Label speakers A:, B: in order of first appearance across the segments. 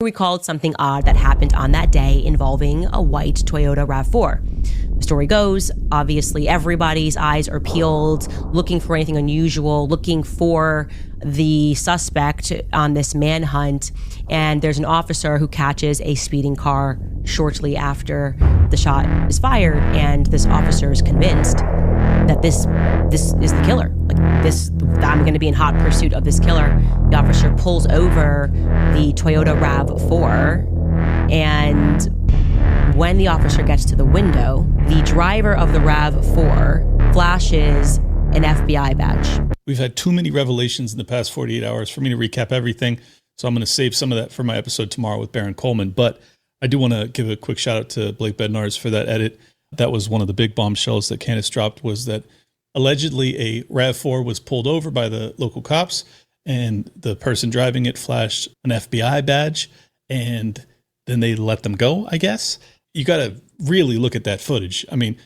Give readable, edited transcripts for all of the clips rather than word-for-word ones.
A: We called something odd that happened on that day involving a white Toyota RAV4. The story goes, obviously everybody's eyes are peeled, looking for anything unusual, looking for the suspect on this manhunt. And there's an officer who catches a speeding car shortly after the shot is fired. And this officer is convinced that this is the killer. I'm going to be in hot pursuit of this killer. The officer pulls over the Toyota RAV4, and when the officer gets to the window, the driver of the RAV4 flashes an FBI badge.
B: We've had too many revelations in the past 48 hours for me to recap everything, so I'm going to save some of that for my episode tomorrow with Baron Coleman. But I do want to give a quick shout out to Blake Bednarz for that edit. That was one of the big bombshells that Candace dropped, was that allegedly a RAV4 was pulled over by the local cops, and the person driving it flashed an FBI badge, and then they let them go, I guess. You got to really look at that footage. I mean,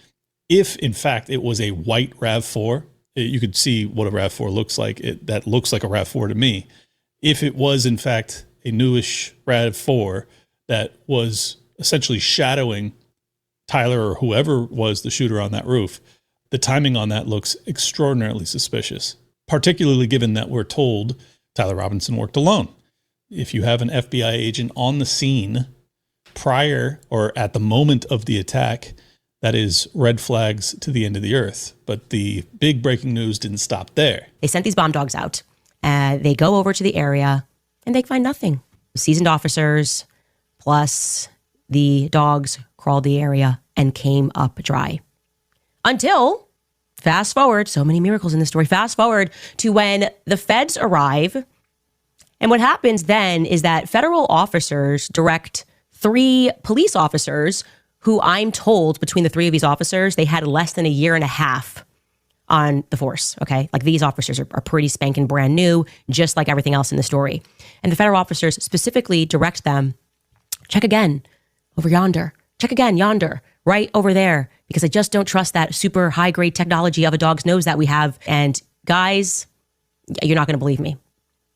B: if in fact it was a white RAV4, you could see what a RAV4 looks like. That looks like a RAV4 to me. If it was in fact a newish RAV4 that was essentially shadowing Tyler or whoever was the shooter on that roof, the timing on that looks extraordinarily suspicious, particularly given that we're told Tyler Robinson worked alone. If you have an FBI agent on the scene prior or at the moment of the attack, that is red flags to the end of the earth. But the big breaking news didn't stop there.
A: They sent these bomb dogs out. They go over to the area and they find nothing. Seasoned officers plus the dogs crawled the area and came up dry. Until, fast forward, so many miracles in this story, fast forward to when the feds arrive. And what happens then is that federal officers direct 3 police officers who, I'm told, between the 3 of these officers, they had less than a year and a half on the force, okay? Like, these officers are pretty spanking brand new, just like everything else in the story. And the federal officers specifically direct them, check again over yonder, check again yonder, right over there, because I just don't trust that super high-grade technology of a dog's nose that we have. And guys, you're not going to believe me.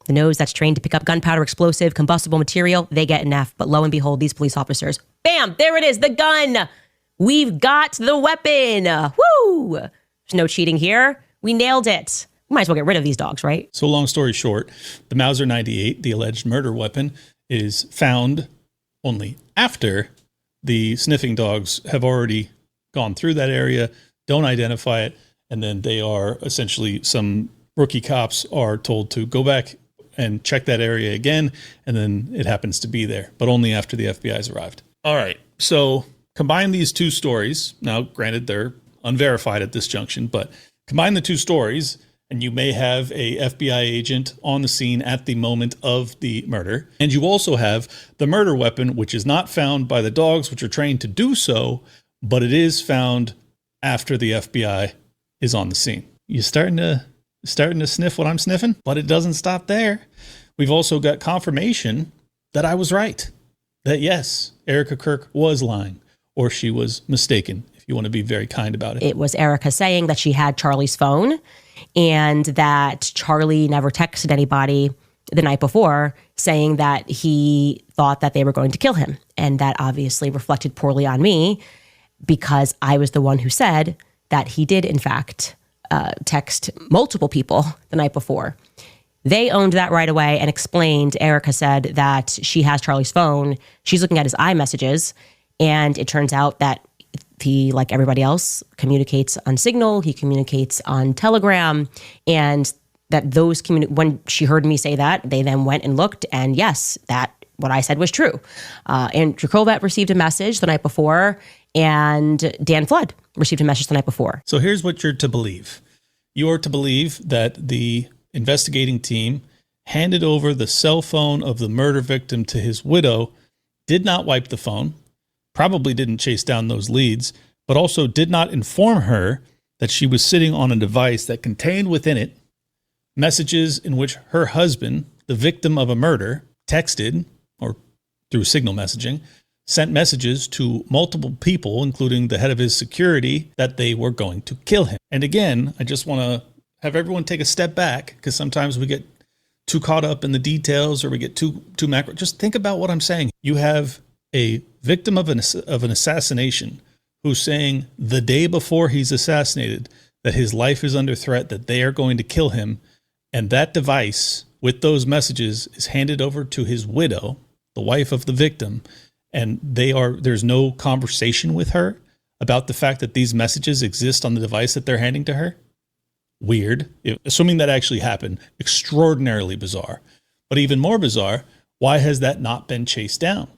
A: The nose that's trained to pick up gunpowder, explosive, combustible material, they get an F. But lo and behold, these police officers, bam, there it is, the gun. We've got the weapon. Woo! There's no cheating here. We nailed it. We might as well get rid of these dogs, right?
B: So long story short, the Mauser 98, the alleged murder weapon, is found only after the sniffing dogs have already gone through that area, don't identify it, and then they are essentially, some rookie cops are told to go back and check that area again, and then it happens to be there, but only after the FBI's arrived. All right, so combine these 2 stories. Now, granted, they're unverified at this junction, but combine the 2 stories, and you may have a FBI agent on the scene at the moment of the murder. And you also have the murder weapon, which is not found by the dogs, which are trained to do so, but it is found after the FBI is on the scene. You starting to sniff what I'm sniffing? But it doesn't stop there. We've also got confirmation that I was right. That yes, Erica Kirk was lying, or she was mistaken, if you want to be very kind about it.
A: It was Erica saying that she had Charlie's phone and that Charlie never texted anybody the night before saying that he thought that they were going to kill him. And that obviously reflected poorly on me, because I was the one who said that he did, in fact, text multiple people the night before. They owned that right away and explained. Erica said that she has Charlie's phone. She's looking at his iMessages, and it turns out that he, like everybody else, communicates on Signal. He communicates on Telegram, and that those when she heard me say that, they then went and looked, and yes, that what I said was true. Andrew Colvett received a message the night before, and Dan Flood received a message the night before.
B: So here's what you're to believe. You're to believe that the investigating team handed over the cell phone of the murder victim to his widow, did not wipe the phone, probably didn't chase down those leads, but also did not inform her that she was sitting on a device that contained within it messages in which her husband, the victim of a murder, texted, or through Signal messaging, sent messages to multiple people, including the head of his security, that they were going to kill him. And again, I just want to have everyone take a step back, because sometimes we get too caught up in the details or we get too macro. Just think about what I'm saying. You have a victim of an assassination who's saying the day before he's assassinated that his life is under threat, that they are going to kill him. And that device with those messages is handed over to his widow, the wife of the victim. And there's no conversation with her about the fact that these messages exist on the device that they're handing to her. Weird. Assuming that actually happened, extraordinarily bizarre. But even more bizarre, why has that not been chased down?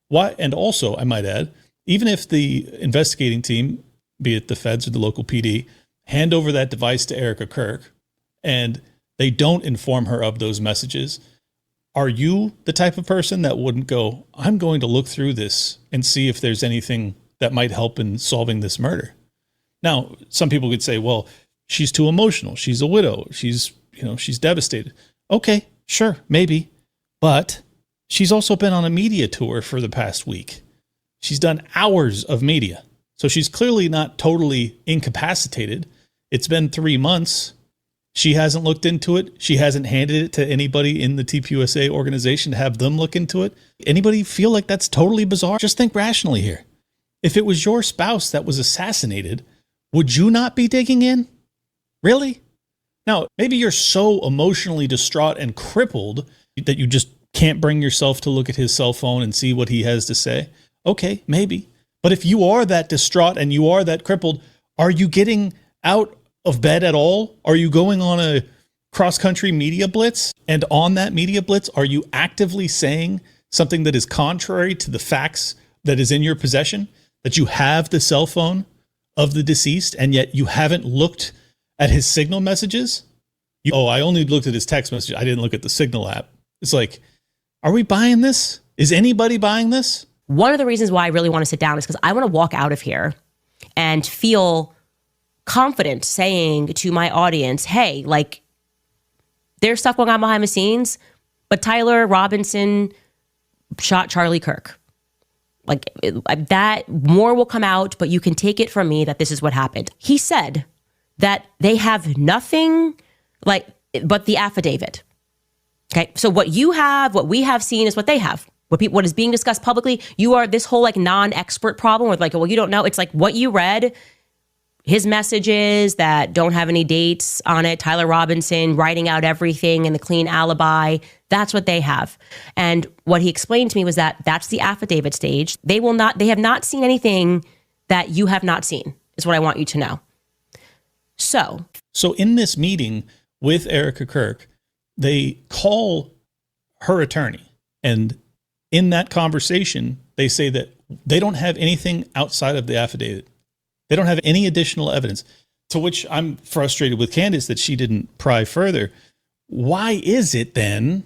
B: Why? And also, I might add, even if the investigating team, be it the feds or the local PD, hand over that device to Erica Kirk and they don't inform her of those messages, are you the type of person that wouldn't go, I'm going to look through this and see if there's anything that might help in solving this murder? Now, some people could say, well, she's too emotional. She's a widow. She's devastated. Okay, sure, maybe. But she's also been on a media tour for the past week. She's done hours of media. So she's clearly not totally incapacitated. It's been 3 months. She hasn't looked into it. She hasn't handed it to anybody in the TPUSA organization to have them look into it. Anybody feel like that's totally bizarre? Just think rationally here. If it was your spouse that was assassinated, would you not be digging in? Really? Now, maybe you're so emotionally distraught and crippled that you just can't bring yourself to look at his cell phone and see what he has to say. Okay, maybe. But if you are that distraught and you are that crippled, are you getting out of bed at all? Are you going on a cross-country media blitz? And on that media blitz, are you actively saying something that is contrary to the facts that is in your possession? That you have the cell phone of the deceased and yet you haven't looked at his Signal messages? I only looked at his text message. I didn't look at the Signal app. It's like, are we buying this? Is anybody buying this?
A: One of the reasons why I really want to sit down is because I want to walk out of here and feel confident saying to my audience, hey, like, there's stuff going on behind the scenes, but Tyler Robinson shot Charlie Kirk. Like, that more will come out, but you can take it from me that this is what happened. He said that they have nothing but the affidavit. Okay, so what we have seen is what they have. What is being discussed publicly, this whole non-expert problem with well, you don't know. It's like what you read, his messages that don't have any dates on it, Tyler Robinson writing out everything in the clean alibi. That's what they have. And what he explained to me was that that's the affidavit stage. They have not seen anything that you have not seen, is what I want you to know. So in this meeting with Erica Kirk, they call her attorney, and in that conversation, they say that they don't have anything outside of the affidavit. They don't have any additional evidence, to which I'm frustrated with Candace that she didn't pry further. Why is it then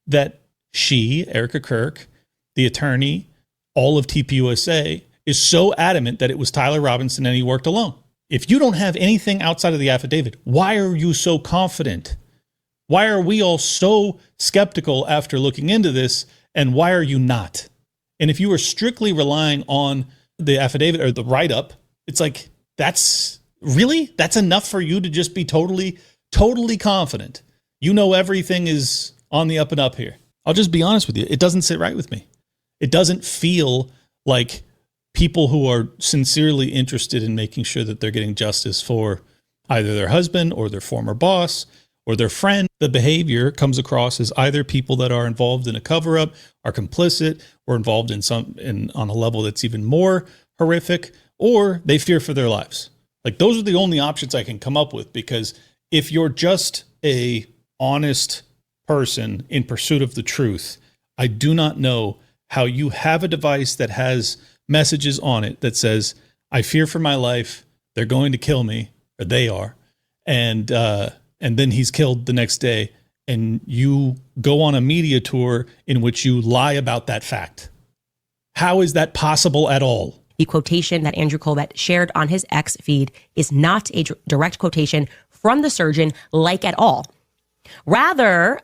A: that she, Erica Kirk, the attorney, all of TPUSA, is so adamant that it was Tyler Robinson and he worked alone? If you don't have anything outside of the affidavit, why are you so confident? Why are we all so skeptical after looking into this? And why are you not? And if you are strictly relying on the affidavit or the write-up, it's like, that's enough for you to just be totally, totally confident. You know everything is on the up and up here. I'll just be honest with you. It doesn't sit right with me. It doesn't feel like people who are sincerely interested in making sure that they're getting justice for either their husband or their former boss or their friend. The behavior comes across as either people that are involved in a cover-up, are complicit, or involved on a level that's even more horrific, or they fear for their lives. Like, those are the only options I can come up with, because if you're just a honest person in pursuit of the truth, I do not know how you have a device that has messages on it that says, I fear for my life, they're going to kill me, or they are, and then he's killed the next day, and you go on a media tour in which you lie about that fact. How is that possible at all? The quotation that Andrew Colbert shared on his X feed is not a direct quotation from the surgeon, at all. Rather,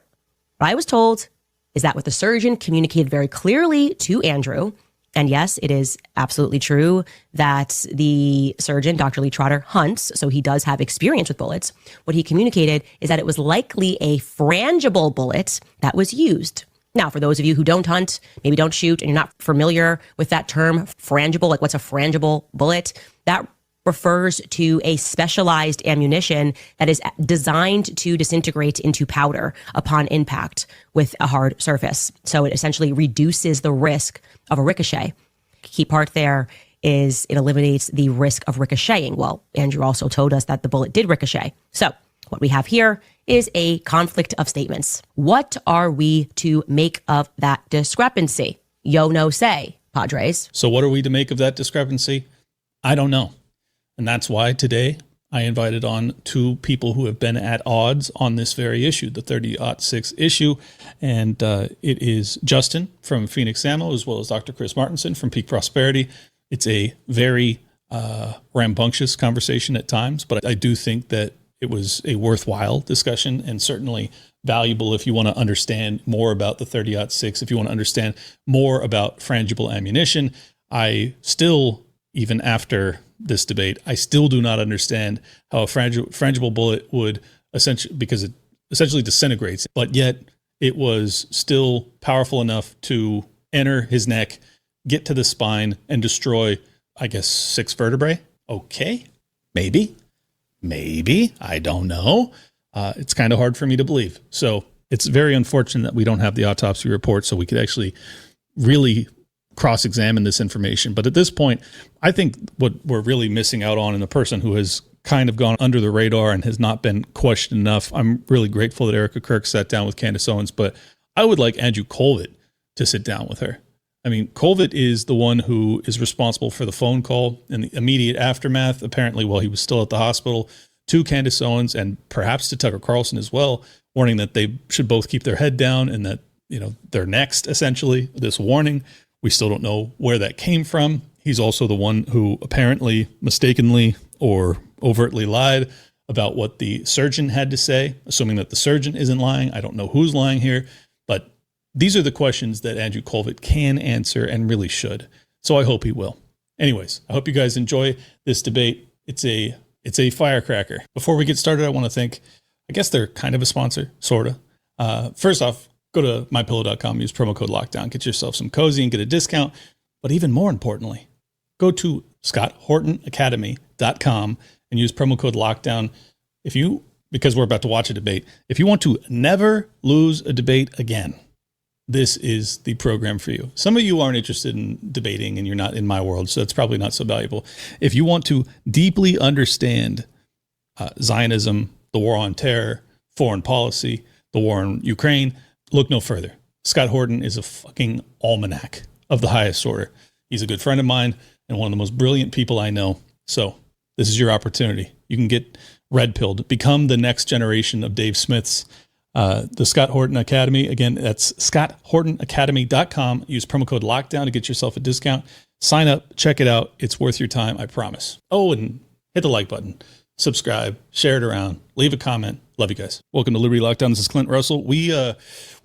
A: what I was told is that what the surgeon communicated very clearly to Andrew And yes, it is absolutely true that the surgeon, Dr. Lee Trotter, hunts, so he does have experience with bullets. What he communicated is that it was likely a frangible bullet that was used. Now, for those of you who don't hunt, maybe don't shoot, and you're not familiar with that term, frangible, like what's a frangible bullet? That refers to a specialized ammunition that is designed to disintegrate into powder upon impact with a hard surface. So it essentially reduces the risk of a ricochet. Key part there is it eliminates the risk of ricocheting. Well, Andrew also told us that the bullet did ricochet. So what we have here is a conflict of statements. What are we to make of that discrepancy? Yo, no say, Padres.
B: So what are we to make of that discrepancy? I don't know. And that's why today I invited on two people who have been at odds on this very issue, the 30-06 issue. And it is Justin from Fenix Ammo, as well as Dr. Chris Martenson from Peak Prosperity. It's a very rambunctious conversation at times, but I do think that it was a worthwhile discussion and certainly valuable if you want to understand more about the 30-06, if you want to understand more about frangible ammunition. I still, even after this debate, I still do not understand how a frangible bullet would essentially, because it essentially disintegrates, but yet it was still powerful enough to enter his neck, get to the spine, and destroy, I guess, 6 vertebrae. Okay, maybe, I don't know. It's kind of hard for me to believe. So it's very unfortunate that we don't have the autopsy report so we could actually really cross-examine this information. But at this point, I think what we're really missing out on, and the person who has kind of gone under the radar and has not been questioned enough, I'm really grateful that Erica Kirk sat down with Candace Owens, but I would like Andrew Colvett to sit down with her. I mean, Colvett is the one who is responsible for the phone call in the immediate aftermath, apparently while he was still at the hospital, to Candace Owens and perhaps to Tucker Carlson as well, warning that they should both keep their head down and that, you know, they're next, essentially, this warning. We still don't know where that came from. He's also the one who apparently mistakenly or overtly lied about what the surgeon had to say, assuming that the surgeon isn't lying. I don't know who's lying here, but these are the questions that Andrew Colvett can answer and really should. So I hope he will. Anyways, I hope you guys enjoy this debate. It's a firecracker. Before we get started, I want to thank, I guess they're kind of a sponsor, sort of. First off, go to mypillow.com, use promo code LOCKDOWN, get yourself some cozy and get a discount. But even more importantly, go to scotthortonacademy.com and use promo code LOCKDOWN because we're about to watch a debate. If you want to never lose a debate again, this is the program for you. Some of you aren't interested in debating and you're not in my world, so it's probably not so valuable. If you want to deeply understand Zionism, the war on terror, foreign policy, the war in Ukraine, look no further. Scott Horton is a fucking almanac of the highest order. He's a good friend of mine and one of the most brilliant people I know. So this is your opportunity. You can get red-pilled, become the next generation of Dave Smiths. The Scott Horton Academy, again, that's scotthortonacademy.com. Use promo code LOCKDOWN to get yourself a discount. Sign up, check it out. It's worth your time, I promise. Oh, and hit the like button, subscribe, share it around, leave a comment. Love you guys. Welcome to Liberty Lockdown. This is Clint Russell. We've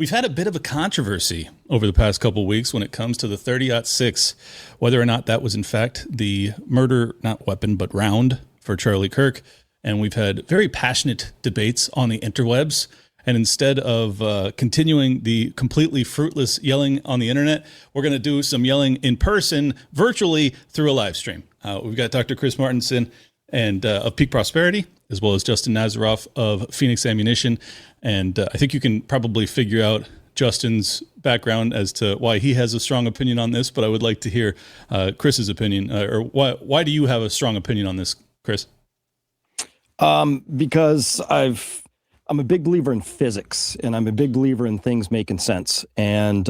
B: had a bit of a controversy over the past couple of weeks when it comes to the 30-06, whether or not that was in fact the murder, not weapon, but round for Charlie Kirk. And we've had very passionate debates on the interwebs. And instead of continuing the completely fruitless yelling on the internet, we're going to do some yelling in person, virtually through a live stream. We've got Dr. Chris Martenson and of Peak Prosperity, as well as Justin Nazaroff of Fenix Ammunition. And I think you can probably figure out Justin's background as to why he has a strong opinion on this, but I would like to hear Chris's opinion. Or why do you have a strong opinion on this, Chris?
C: Because I'm a big believer in physics, and I'm a big believer in things making sense. And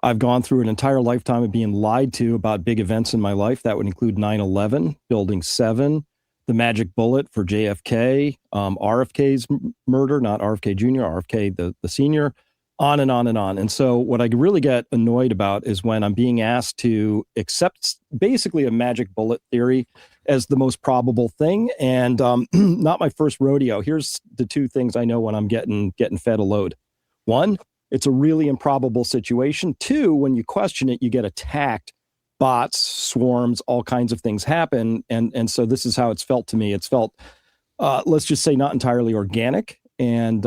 C: I've gone through an entire lifetime of being lied to about big events in my life. That would include 9/11, Building 7, the magic bullet for JFK, RFK's murder, not RFK Jr., RFK the senior, on and on and on. And so what I really get annoyed about is when I'm being asked to accept basically a magic bullet theory as the most probable thing, and not my first rodeo. Here's the two things I know when I'm getting fed a load. One, It's a really improbable situation. Two, when you question it, you get attacked. Bots, swarms, all kinds of things happen. And so this is how it's felt to me. It's felt, let's just say, not entirely organic. And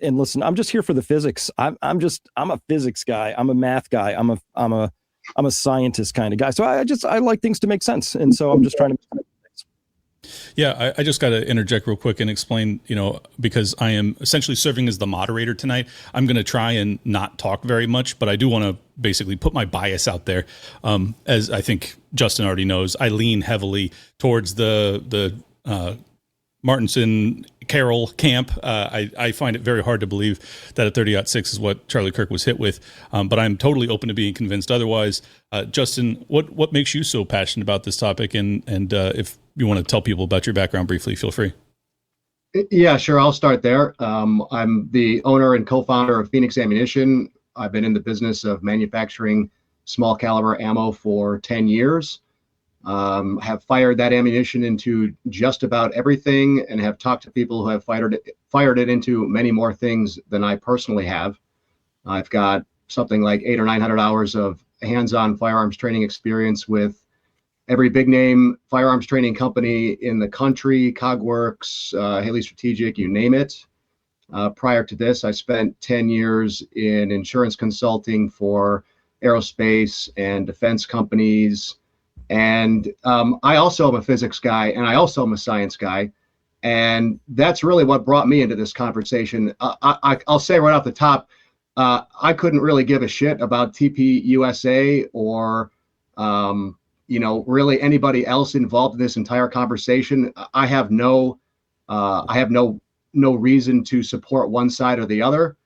C: listen, I'm just here for the physics. I'm a physics guy. I'm a math guy. I'm a scientist kind of guy. So I like things to make sense. And so I'm just trying to make sense.
B: Yeah, I just got to interject real quick and explain, because I am essentially serving as the moderator tonight. I'm going to try and not talk very much, but I do want to basically put my bias out there. As I think Justin already knows, I lean heavily towards the Martenson Carroll camp. I find it very hard to believe that a 30-06 is what Charlie Kirk was hit with, but I'm totally open to being convinced otherwise. Justin, what makes you so passionate about this topic? And if you want to tell people about your background briefly, feel free.
D: Yeah, sure. I'll start there. I'm the owner and co-founder of Fenix Ammunition. I've been in the business of manufacturing small caliber ammo for 10 years. Have fired that ammunition into just about everything, and have talked to people who have fired it into many more things than I personally have. I've got something like 800 or 900 hours of hands-on firearms training experience with every big name firearms training company in the country, Cogworks, Haley Strategic, you name it. Prior to this, I spent 10 years in insurance consulting for aerospace and defense companies. And I also am a physics guy, and I also am a science guy. And that's really what brought me into this conversation. I'll say right off the top, I couldn't really give a shit about TP USA or, really anybody else involved in this entire conversation. I have no reason to support one side or the other.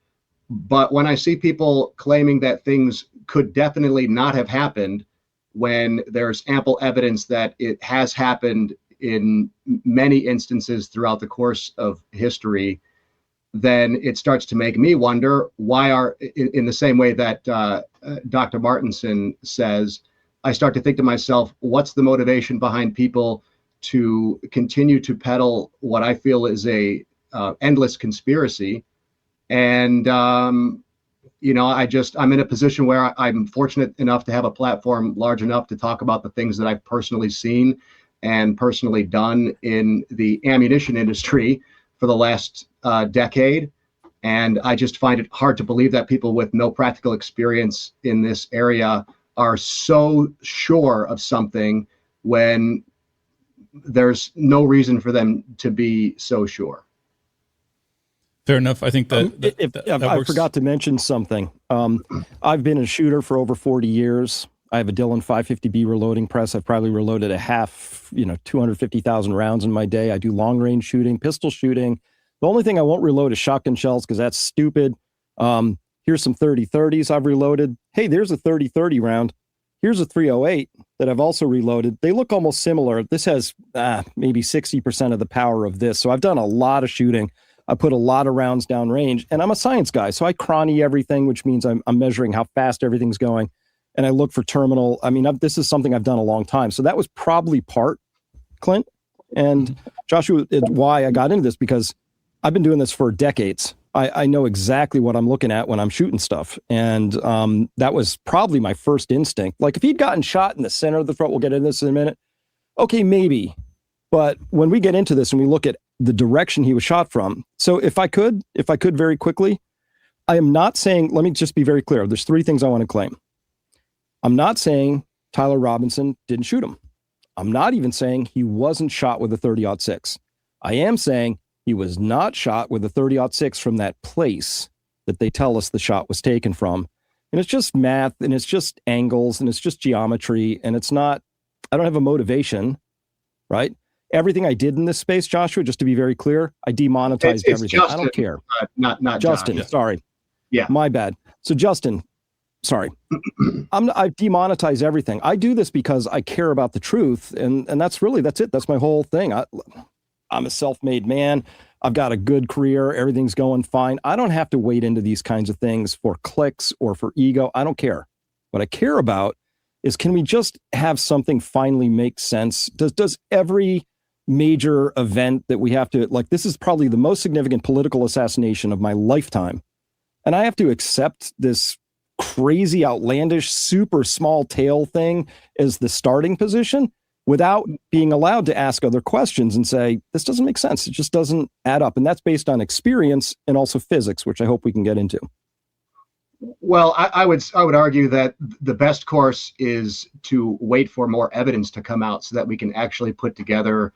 D: But when I see people claiming that things could definitely not have happened, when there's ample evidence that it has happened in many instances throughout the course of history, then it starts to make me wonder why in the same way that Dr. Martenson says, I start to think to myself, what's the motivation behind people to continue to peddle what I feel is a endless conspiracy? And I'm in a position where I'm fortunate enough to have a platform large enough to talk about the things that I've personally seen and personally done in the ammunition industry for the last decade. And I just find it hard to believe that people with no practical experience in this area are so sure of something when there's no reason for them to be so sure.
B: Fair enough. I think that
C: I forgot to mention something. I've been a shooter for over 40 years. I have a Dillon 550B reloading press. I've probably reloaded 250,000 rounds in my day. I do long range shooting, pistol shooting. The only thing I won't reload is shotgun shells because that's stupid. Here's some 30-30s I've reloaded. Hey, there's a 30-30 round. Here's a 308 that I've also reloaded. They look almost similar. This has maybe 60% of the power of this. So I've done a lot of shooting. I put a lot of rounds down range, and I'm a science guy. So I chrony everything, which means I'm measuring how fast everything's going. And I look for terminal. I mean, this is something I've done a long time. So that was probably part, Clint. And Joshua, why I got into this, because I've been doing this for decades. I know exactly what I'm looking at when I'm shooting stuff. And that was probably my first instinct. Like if he'd gotten shot in the center of the throat, we'll get into this in a minute. Okay, maybe. But when we get into this and we look at the direction he was shot from. So if I could very quickly, I am not saying, let me just be very clear. There's three things I want to claim. I'm not saying Tyler Robinson didn't shoot him. I'm not even saying he wasn't shot with a 30-06. I am saying he was not shot with a 30-06 from that place that they tell us the shot was taken from. And it's just math, and it's just angles, and it's just geometry, and it's not, I don't have a motivation, right? Everything I did in this space, Joshua, just to be very clear, I demonetized everything.
D: Justin,
C: I don't care.
D: Not
C: Justin,
D: John.
C: sorry.
D: Yeah.
C: My bad. So Justin, sorry. I demonetize everything. I do this because I care about the truth. And that's it. That's my whole thing. I'm a self-made man. I've got a good career. Everything's going fine. I don't have to wade into these kinds of things for clicks or for ego. I don't care. What I care about is, can we just have something finally make sense? Does every major event that we have to, like, this is probably the most significant political assassination of my lifetime. and I have to accept this crazy, outlandish, super small tail thing as the starting position without being allowed to ask other questions and say, this doesn't make sense. It just doesn't add up. And that's based on experience and also physics, which I hope we can get into.
D: Well, I would argue that the best course is to wait for more evidence to come out so that we can actually put together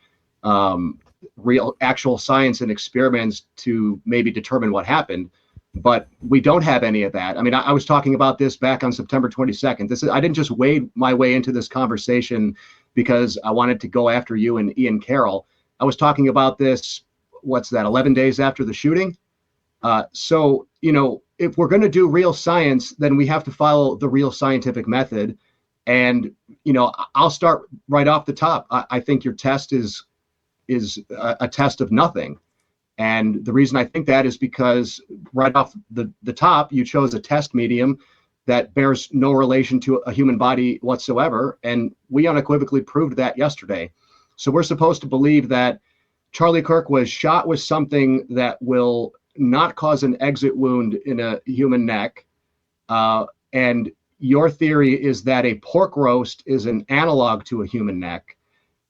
D: real actual science and experiments to maybe determine what happened. But we don't have any of that. I mean, I was talking about this back on September 22nd. I didn't just wade my way into this conversation because I wanted to go after you and Ian Carroll. I was talking about this, 11 days after the shooting? So, if we're going to do real science, then we have to follow the real scientific method. And, I'll start right off the top. I think your test is a test of nothing. And the reason I think that is because right off the top, you chose a test medium that bears no relation to a human body whatsoever. And we unequivocally proved that yesterday. So we're supposed to believe that Charlie Kirk was shot with something that will not cause an exit wound in a human neck. And your theory is that a pork roast is an analog to a human neck.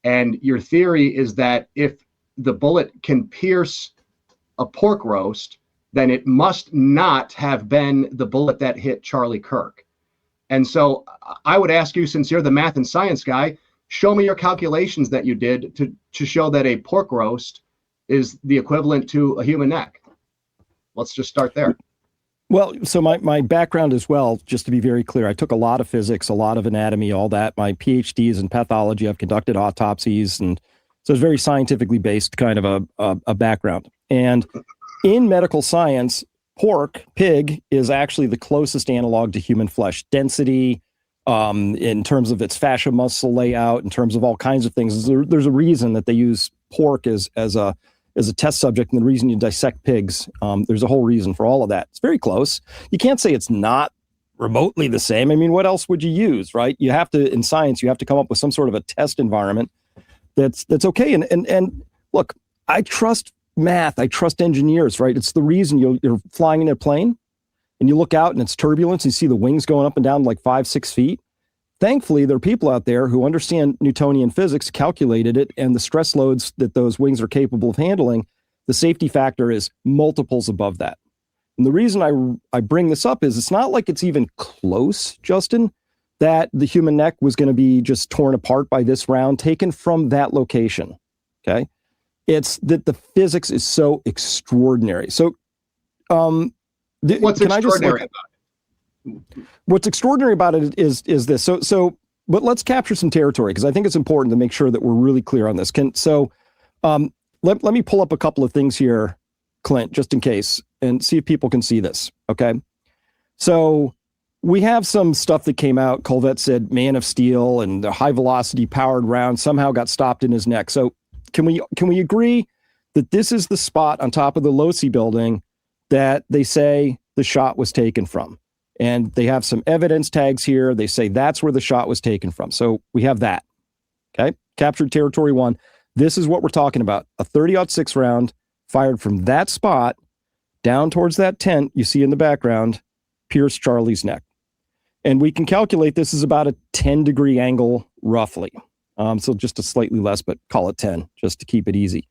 D: And your theory is that if the bullet can pierce a pork roast, then it must not have been the bullet that hit Charlie Kirk. And so I would ask you, since you're the math and science guy, show me your calculations that you did to show that a pork roast is the equivalent to a human neck. Let's just start there.
C: Well, so my background as well, just to be very clear, I took a lot of physics, a lot of anatomy, all that. My PhD is in pathology. I've conducted autopsies. And so it's very scientifically based kind of a background. And in medical science, pig, is actually the closest analog to human flesh. Density, in terms of its fascia muscle layout, in terms of all kinds of things. There's a reason that they use pork as a test subject, and the reason you dissect pigs. There's a whole reason for all of that. It's very close. You can't say it's not remotely the same. I mean, what else would you use, right? You have to, in science, you have to come up with some sort of a test environment that's okay. And look, I trust math. I trust engineers, right? It's the reason you're flying in a plane and you look out and it's turbulence. You see the wings going up and down like 5-6 feet. Thankfully, there are people out there who understand Newtonian physics, calculated it, and the stress loads that those wings are capable of handling, the safety factor is multiples above that. And the reason I bring this up is it's not like it's even close, Justin, that the human neck was going to be just torn apart by this round taken from that location, okay? It's that the physics is so extraordinary. So,
D: what's extraordinary about it?
C: What's extraordinary about it is this. But let's capture some territory because I think it's important to make sure that we're really clear on this. Let me pull up a couple of things here, Clint, just in case, and see if people can see this. Okay. So we have some stuff that came out. Colvette said Man of Steel and the high velocity powered round somehow got stopped in his neck. So can we agree that this is the spot on top of the Losi building that they say the shot was taken from? And they have some evidence tags here. They say that's where the shot was taken from. So we have that. Okay. Captured territory 1. This is what we're talking about. A 30-06 round fired from that spot down towards that tent you see in the background, pierced Charlie's neck. And we can calculate this is about a 10-degree angle roughly. So just a slightly less, but call it 10 just to keep it easy.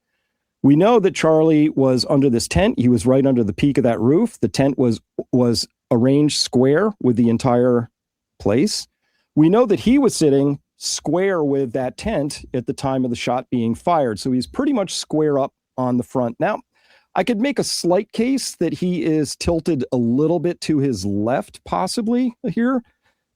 C: We know that Charlie was under this tent. He was right under the peak of that roof. The tent was arranged square with the entire place. We know that he was sitting square with that tent at the time of the shot being fired. So he's pretty much square up on the front. Now, I could make a slight case that he is tilted a little bit to his left, possibly here,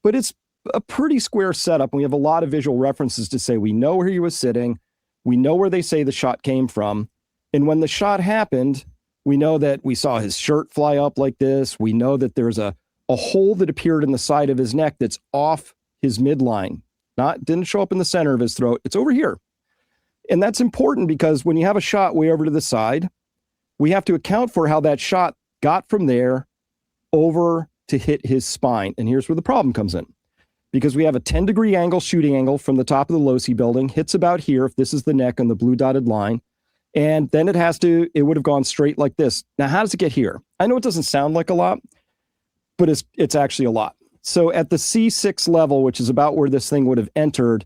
C: but it's a pretty square setup. And we have a lot of visual references to say we know where he was sitting. We know where they say the shot came from. And when the shot happened, we know that we saw his shirt fly up like this. We know that there's a hole that appeared in the side of his neck that's off his midline. Didn't show up in the center of his throat. It's over here. And that's important because when you have a shot way over to the side, we have to account for how that shot got from there over to hit his spine. And here's where the problem comes in. Because we have a 10-degree angle, shooting angle from the top of the Losi building, hits about here, if this is the neck on the blue dotted line. And then it would have gone straight like this. Now, how does it get here? I know it doesn't sound like a lot, but it's actually a lot. So at the C6 level, which is about where this thing would have entered,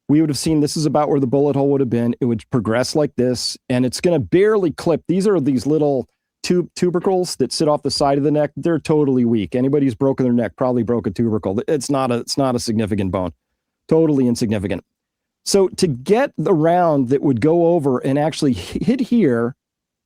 C: we would have seen this is about where the bullet hole would have been. It would progress like this, and it's going to barely clip. These are these little tubercles that sit off the side of the neck. They're totally weak. Anybody who's broken their neck probably broke a tubercle. It's not a significant bone. Totally insignificant. So to get the round that would go over and actually hit here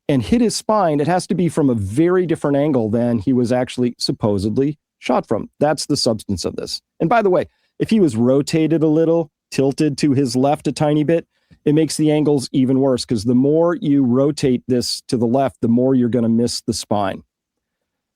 C: and hit his spine, it has to be from a very different angle than he was actually supposedly shot from. That's the substance of this. And by the way, if he was rotated a little, tilted to his left a tiny bit, it makes the angles even worse, because the more you rotate this to the left, the more you're going to miss the spine.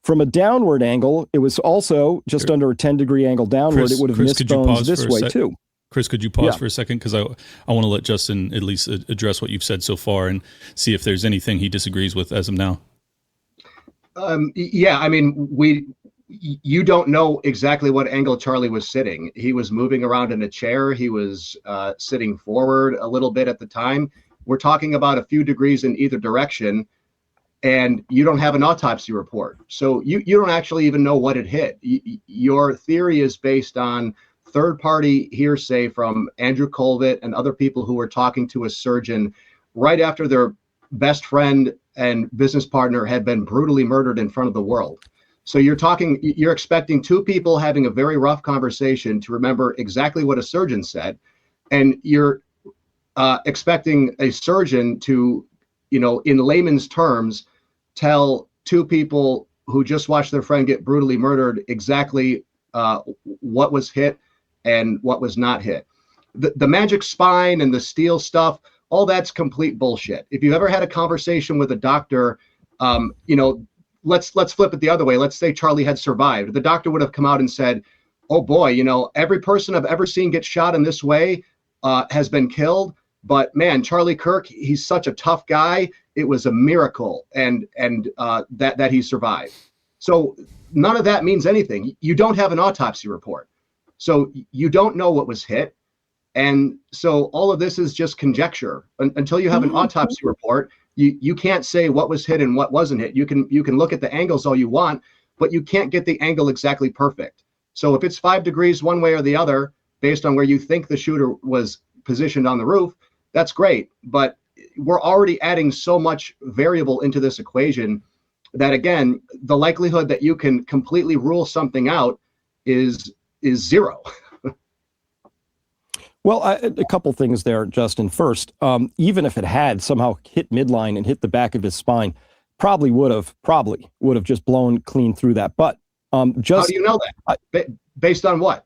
C: From a downward angle, it was also just under a 10-degree angle downward. It would have missed bones this way too.
B: Chris, could you pause for a second? Because I want to let Justin at least address what you've said so far and see if there's anything he disagrees with as of now.
D: Yeah, I mean, you don't know exactly what angle Charlie was sitting. He was moving around in a chair. He was sitting forward a little bit at the time. We're talking about a few degrees in either direction, and you don't have an autopsy report. So you don't actually even know what it hit. Your theory is based on third-party hearsay from Andrew Colvett and other people who were talking to a surgeon right after their best friend and business partner had been brutally murdered in front of the world. So you're expecting two people having a very rough conversation to remember exactly what a surgeon said, and you're expecting a surgeon to, in layman's terms, tell two people who just watched their friend get brutally murdered exactly what was hit and what was not hit. The magic spine and the steel stuff, all that's complete bullshit. If you ever had a conversation with a doctor, let's flip it the other way. Let's say Charlie had survived. The doctor would have come out and said, oh boy, every person I've ever seen get shot in this way has been killed. But man, Charlie Kirk, he's such a tough guy. It was a miracle and that he survived. So none of that means anything. You don't have an autopsy report. So you don't know what was hit. And so all of this is just conjecture. Until you have an autopsy report, you can't say what was hit and what wasn't hit. You can look at the angles all you want, but you can't get the angle exactly perfect. So if it's 5 degrees one way or the other, based on where you think the shooter was positioned on the roof, that's great. But we're already adding so much variable into this equation that, again, the likelihood that you can completely rule something out is zero.
C: Well, a couple things there, Justin. First, even if it had somehow hit midline and hit the back of his spine, probably would have just blown clean through that. But just
D: how do you know that? Based on what?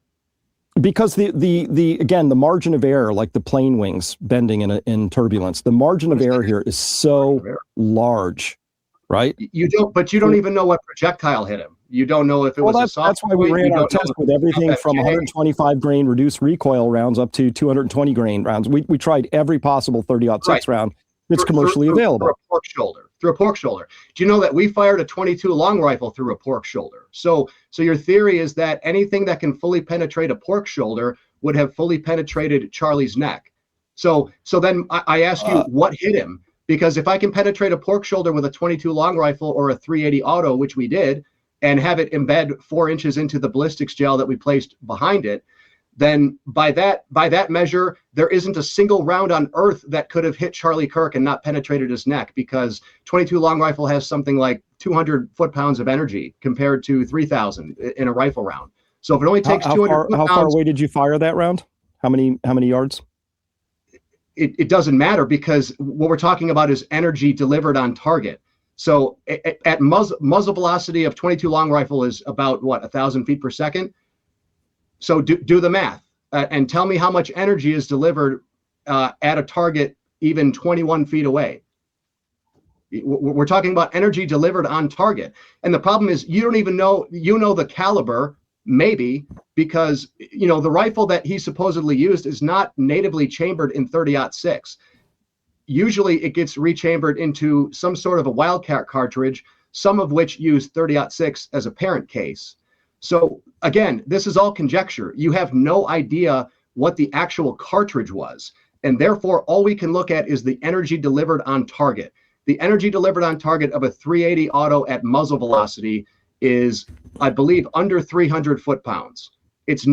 C: Because the margin of error, like the plane wings bending in turbulence, the margin of error here is so large, right?
D: You don't even know what projectile hit him. You don't know if it was a soft.
C: That's why we ran our test with everything from 125 grain reduced recoil rounds up to 220 grain rounds. We tried every possible 30-06 round that's commercially available.
D: Through a pork shoulder. Do you know that we fired a 22 long rifle through a pork shoulder? So your theory is that anything that can fully penetrate a pork shoulder would have fully penetrated Charlie's neck. So then I ask you, what hit him? Because if I can penetrate a pork shoulder with a 22 long rifle or a 380 auto, which we did, and have it embed 4 inches into the ballistics gel that we placed behind it, then by that measure, there isn't a single round on earth that could have hit Charlie Kirk and not penetrated his neck, because 22 long rifle has something like 200 foot-pounds of energy compared to 3,000 in a rifle round. So if it only takes 200 foot-pounds...
C: How far away did you fire that round? How many yards?
D: It doesn't matter, because what we're talking about is energy delivered on target. So at muzzle velocity of 22 long rifle is about 1,000 feet per second. So do the math and tell me how much energy is delivered at a target even 21 feet away. We're talking about energy delivered on target. And the problem is you don't even know, the caliber, maybe, because, the rifle that he supposedly used is not natively chambered in 30-06. Usually it gets rechambered into some sort of a Wildcat cartridge, some of which use 30-06 as a parent case. So again, this is all conjecture. You have no idea what the actual cartridge was. And therefore, all we can look at is the energy delivered on target. The energy delivered on target of a 380 auto at muzzle velocity is, I believe, under 300 foot-pounds. It's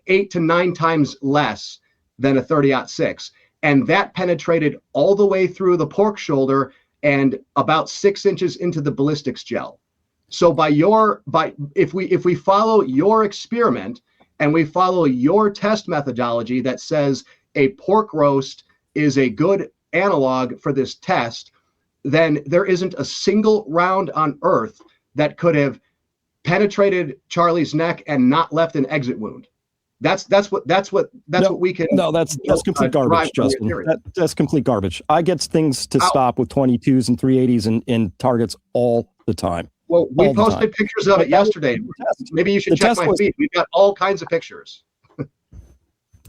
D: 8 to 9 times less than a 30-06. And that penetrated all the way through the pork shoulder and about 6 inches into the ballistics gel. So if we follow your experiment and we follow your test methodology that says a pork roast is a good analog for this test, then there isn't a single round on earth that could have penetrated Charlie's neck and not left an exit wound. That's what we can.
C: No, that's complete garbage, Justin. That's complete garbage. I get things to stop with 22s and 380s in targets all the time.
D: Well, we posted pictures of it yesterday. Maybe you should check my feed. We've got all kinds of pictures.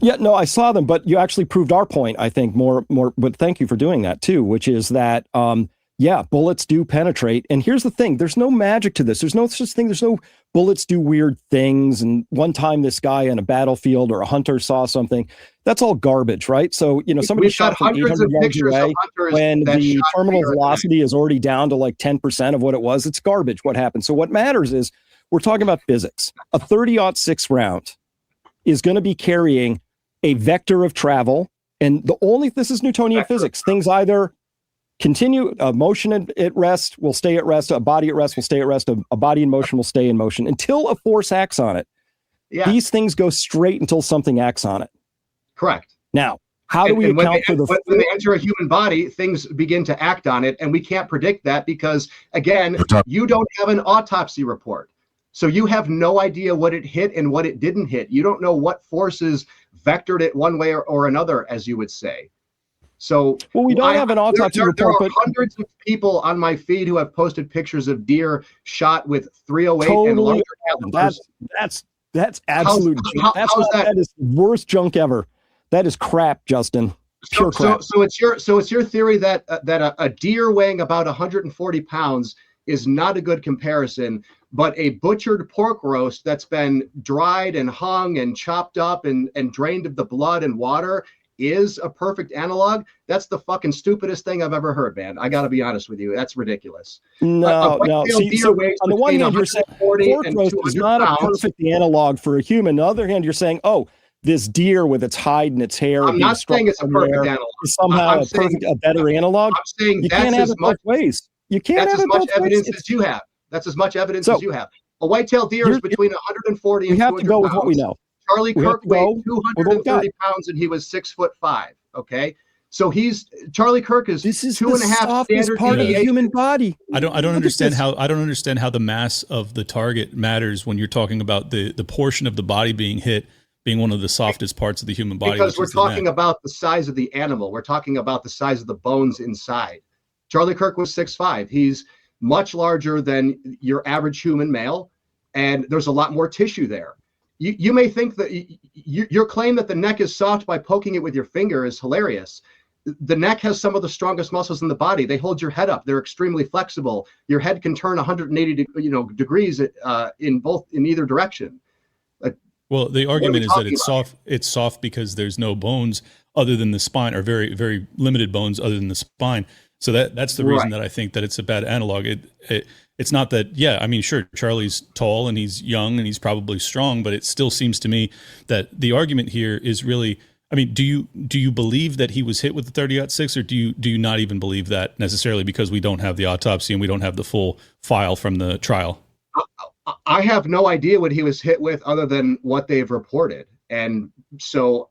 C: Yeah, no, I saw them, but you actually proved our point, I think, more, but thank you for doing that too, which is that, bullets do penetrate. And here's the thing, there's no magic to this. There's no such thing. There's no bullets do weird things. And one time this guy in a battlefield or a hunter saw something, that's all garbage, right? So, somebody shot from 800 yards away when the terminal velocity is already down to like 10% of what it was. It's garbage what happened. So what matters is we're talking about physics. A 30-06 round is going to be carrying a vector of travel, and this is Newtonian physics. Things either continue, a motion at rest will stay at rest, a body at rest will stay at rest, a body in motion will stay in motion until a force acts on it. Yeah. These things go straight until something acts on it.
D: Correct.
C: Now, how do we account for
D: when they enter a human body, things begin to act on it, and we can't predict that because, again, you don't have an autopsy report. So you have no idea what it hit and what it didn't hit. You don't know what forces vectored it one way or another, as you would say. So
C: we don't have an autopsy report.
D: There are hundreds of people on my feed who have posted pictures of deer shot with 308 and larger calibers.
C: That's absolute junk. That is the worst junk ever. That is crap, Justin. Pure crap.
D: So it's your theory that a deer weighing about 140 pounds is not a good comparison, but a butchered pork roast that's been dried and hung and chopped up and drained of the blood and water is a perfect analog. That's the fucking stupidest thing I've ever heard, man. I got to be honest with you. That's ridiculous.
C: No. See, so on the one hand, you're saying pork roast is not a perfect analog for a human. On the other hand, you're saying, this deer with its hide and its hair.
D: I'm not saying it's a perfect analog.
C: Is somehow a better analog.
D: I'm saying
C: you can't have it both ways. You can't have
D: as much evidence as you have. That's as much evidence as you have. A whitetail deer is between 140 and 200 pounds.
C: We have to go with what we know.
D: Charlie Kirk weighed 230 pounds and he was 6'5". Okay, so Charlie Kirk is 2.5 standard
C: part of the human body.
B: I don't understand how the mass of the target matters when you're talking about the portion of the body being hit being one of the softest parts of the human body.
D: Because we're talking about the size of the animal. We're talking about the size of the bones inside. Charlie Kirk was 6'5". He's much larger than your average human male, and there's a lot more tissue there. You may think that your claim that the neck is soft by poking it with your finger is hilarious. The neck has some of the strongest muscles in the body. They hold your head up. They're extremely flexible. Your head can turn 180 degrees in either direction.
B: Well, the argument is that it's soft. It's soft because there's no bones other than the spine, or very, very limited bones other than the spine. So that's the reason that I think that it's a bad analog. It's not that, sure, Charlie's tall and he's young and he's probably strong, but it still seems to me that the argument here is really, do you believe that he was hit with the 30-06, or do you not even believe that necessarily because we don't have the autopsy and we don't have the full file from the trial?
D: I have no idea what he was hit with other than what they've reported. And so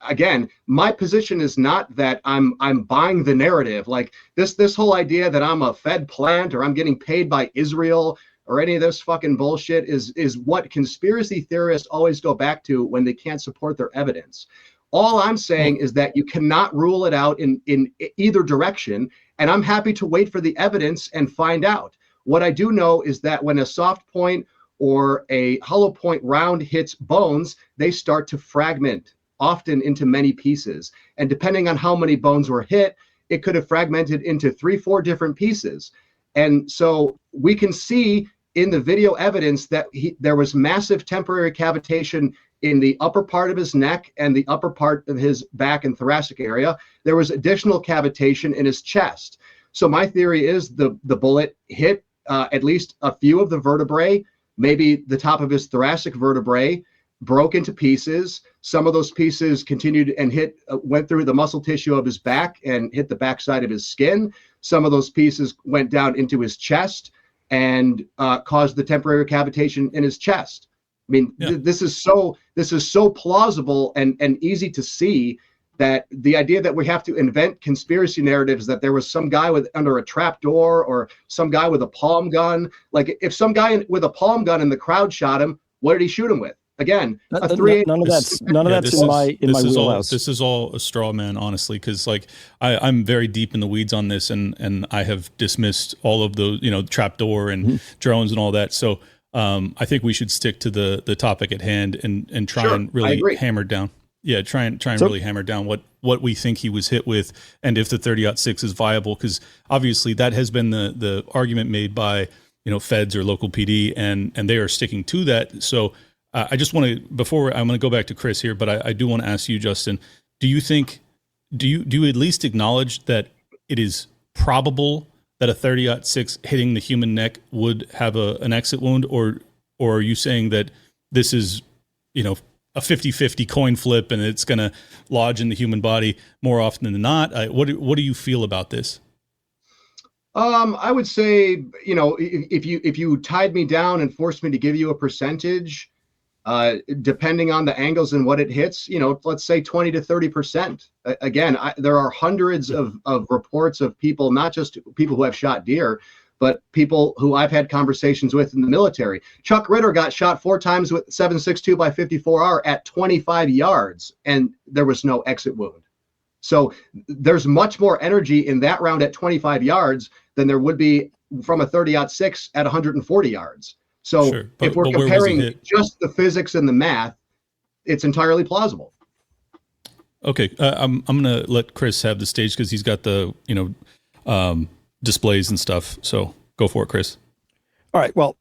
D: again, my position is not that I'm buying the narrative, like this whole idea that I'm a Fed plant or I'm getting paid by Israel or any of this fucking bullshit is what conspiracy theorists always go back to when they can't support their evidence. All I'm saying is that you cannot rule it out in either direction, and I'm happy to wait for the evidence and find out. What I do know is that when a soft point or a hollow point round hits bones, they start to fragment, often into many pieces. And depending on how many bones were hit, it could have fragmented into 3-4 different pieces. And so we can see in the video evidence that there was massive temporary cavitation in the upper part of his neck and the upper part of his back and thoracic area. There was additional cavitation in his chest. So my theory is the bullet hit at least a few of the vertebrae, maybe the top of his thoracic vertebrae, broke into pieces. Some of those pieces continued and went through the muscle tissue of his back and hit the backside of his skin. Some of those pieces went down into his chest and caused the temporary cavitation in his chest. I mean, this is so plausible and easy to see that the idea that we have to invent conspiracy narratives that there was some guy under a trap door or some guy with a palm gun. Like, if some guy with a palm gun in the crowd shot him, what did he shoot him with? Again,
C: none of that's in my wheelhouse.
B: This is all a straw man, honestly, because like I'm very deep in the weeds on this, and I have dismissed all of those, trapdoor and drones and all that. So I think we should stick to the topic at hand and try and really hammer down. Yeah, try and really hammer down what we think he was hit with, and if the 30-06 is viable, because obviously that has been the argument made by feds or local PD, and they are sticking to that. So I just want to, before I'm going to go back to Chris here, but I do want to ask you, Justin, do you at least acknowledge that it is probable that a 30-06 hitting the human neck would have an exit wound, or are you saying that this is a 50-50 coin flip and it's going to lodge in the human body more often than not? What do you feel about this?
D: I would say, if you tied me down and forced me to give you a percentage, depending on the angles and what it hits, let's say 20 to 30%. Again, there are hundreds of reports of people, not just people who have shot deer, but people who I've had conversations with in the military. Chuck Ritter got shot 4 times with 7.62 by 54R at 25 yards, and there was no exit wound. So there's much more energy in that round at 25 yards than there would be from a 30-06 at 140 yards. So if we're comparing just the physics and the math, it's entirely plausible.
B: Okay, I'm going to let Chris have the stage because he's got the displays and stuff. So go for it, Chris.
C: All right. Well,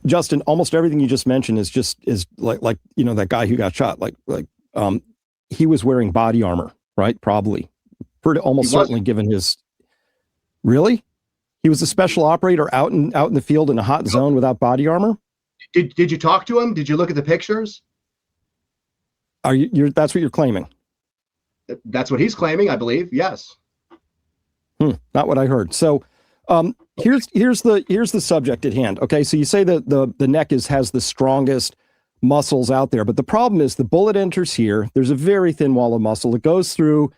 C: Justin, almost everything you just mentioned is like that guy who got shot. He was wearing body armor, right? Probably, almost certainly, given his. Really? He was a special operator out in the field in a hot zone without body armor.
D: Did you talk to him? Did you look at the pictures?
C: That's what you're claiming?
D: That's what he's claiming, I believe. Yes.
C: Not what I heard. So here's the subject at hand. Okay, so you say that the neck has the strongest muscles out there, but the problem is the bullet enters here. There's a very thin wall of muscle. It goes through.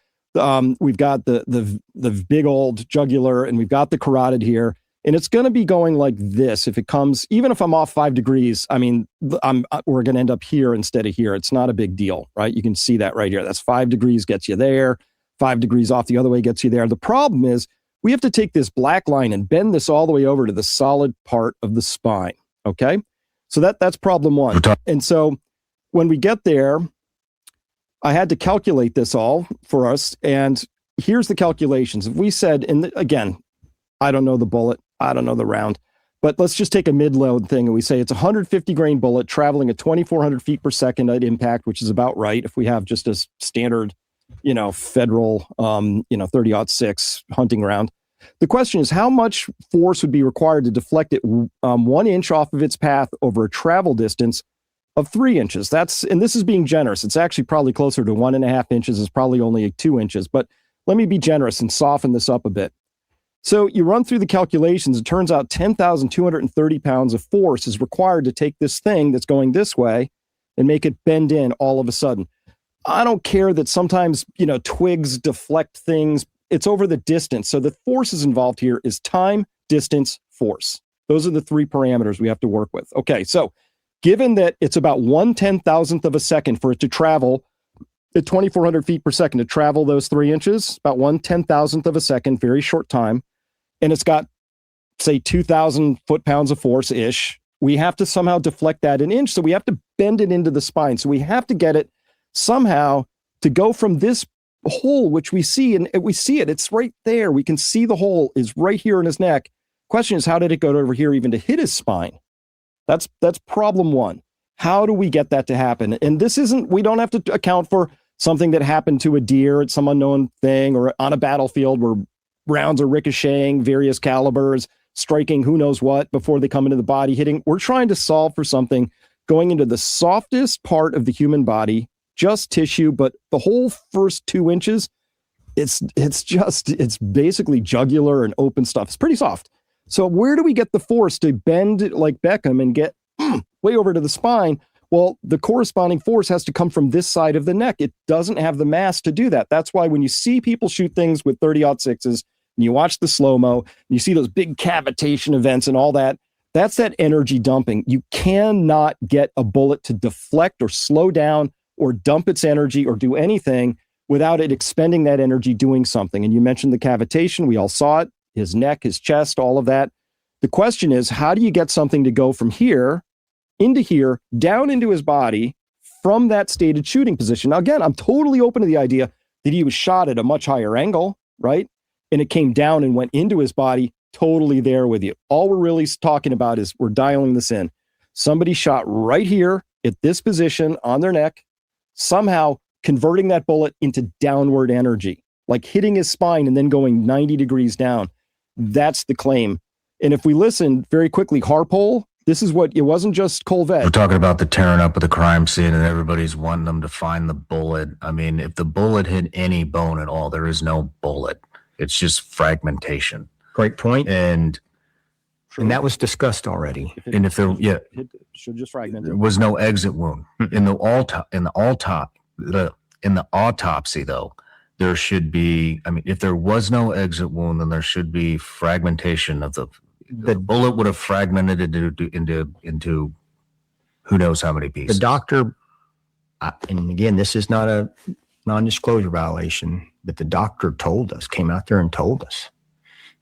C: We've got the big old jugular, and we've got the carotid here, and it's going to be going like this. If it comes, even if I'm off 5 degrees, I mean, we're going to end up here instead of here. It's not a big deal, right? You can see that right here. That's 5 degrees gets you there. 5 degrees off the other way gets you there. The problem is we have to take this black line and bend this all the way over to the solid part of the spine. Okay, so that's problem one. And so when we get there, I had to calculate this all for us, and here's the calculations. If we said, again, I don't know the bullet, I don't know the round, but let's just take a mid-load thing, and we say it's a 150 grain bullet traveling at 2,400 feet per second at impact, which is about right if we have just a standard, federal, 30-06 hunting round. The question is, how much force would be required to deflect it 1 inch off of its path over a travel distance of 3 inches? And this is being generous. It's actually probably closer to 1.5 inches. It's probably only 2 inches, but let me be generous and soften this up a bit. So you run through the calculations. It turns out 10,230 pounds of force is required to take this thing that's going this way and make it bend in all of a sudden. I don't care that sometimes, twigs deflect things. It's over the distance. So the forces involved here is time, distance, force. Those are the 3 parameters we have to work with. Okay, so given that it's about 1/10,000th of a second for it to travel at 2,400 feet per second, to travel those 3 inches, about 1/10,000th of a second, very short time, and it's got, say, 2,000 foot-pounds of force-ish, we have to somehow deflect that an inch, so we have to bend it into the spine. So we have to get it somehow to go from this hole, which we see, and we see it, it's right there. We can see the hole is right here in his neck. Question is, how did it go over here even to hit his spine? That's problem one. How do we get that to happen? And we don't have to account for something that happened to a deer at some unknown thing, or on a battlefield where rounds are ricocheting, various calibers, striking who knows what before they come into the body, hitting. We're trying to solve for something going into the softest part of the human body, just tissue, but the whole first 2 inches, it's basically jugular and open stuff. It's pretty soft. So where do we get the force to bend like Beckham and get way over to the spine? Well, the corresponding force has to come from this side of the neck. It doesn't have the mass to do that. That's why when you see people shoot things with 30-06s and you watch the slow-mo, and you see those big cavitation events and all that, that's that energy dumping. You cannot get a bullet to deflect or slow down or dump its energy or do anything without it expending that energy doing something. And you mentioned the cavitation. We all saw it, his neck, his chest, all of that. The question is, how do you get something to go from here into here, down into his body from that stated shooting position? Now, again, I'm totally open to the idea that he was shot at a much higher angle, right? And it came down and went into his body. Totally there with you. All we're really talking about is we're dialing this in. Somebody shot right here at this position on their neck, somehow converting that bullet into downward energy, like hitting his spine and then going 90 degrees down. That's the claim. And if we listen very quickly, Harpole, this is what, it wasn't just Colvette.
E: We're talking about the tearing up of the crime scene and everybody's wanting them to find the bullet. I mean, if the bullet hit any bone at all, there is no bullet. It's just fragmentation.
F: Great point.
E: And
F: that was discussed already.
E: if there,
C: It should just fragment it.
E: there was no exit wound in the autopsy though. There should be, I mean, if there was no exit wound, then there should be fragmentation of the bullet would have fragmented into who knows how many pieces.
F: The doctor, and again, this is not a non-disclosure violation, but the doctor came out there and told us.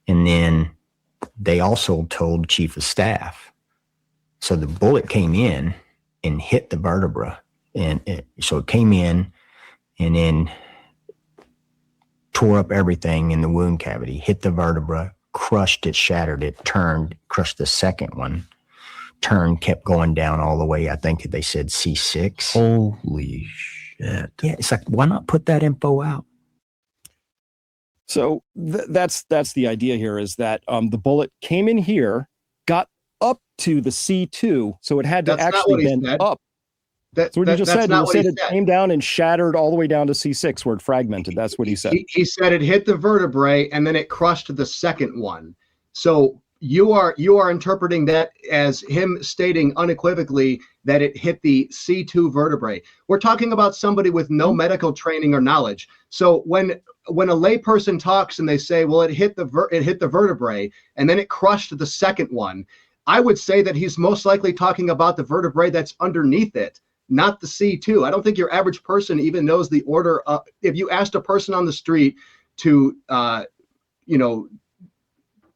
F: And then they also told chief of staff. So the bullet came in and hit the vertebra. So it came in and then tore up everything in the wound cavity, hit the vertebra, crushed it, shattered it, turned, crushed the second one, turned, kept going down all the way. I think they said C6.
E: Holy shit.
F: Yeah, it's like, why not put that info out?
C: So that's the idea here, is that the bullet came in here, got up to the C2, so it had to actually bend up. That's what he just said. He said it came down and shattered all the way down to C6 where it fragmented. That's what he said.
D: He said it hit the vertebrae and then it crushed the second one. So you are interpreting that as him stating unequivocally that it hit the C2 vertebrae. We're talking about somebody with no medical training or knowledge. So when a layperson talks and they say, well, it hit the vertebrae and then it crushed the second one, I would say that he's most likely talking about the vertebrae that's underneath it, not the C2. I don't think your average person even knows the order. If you asked a person on the street to,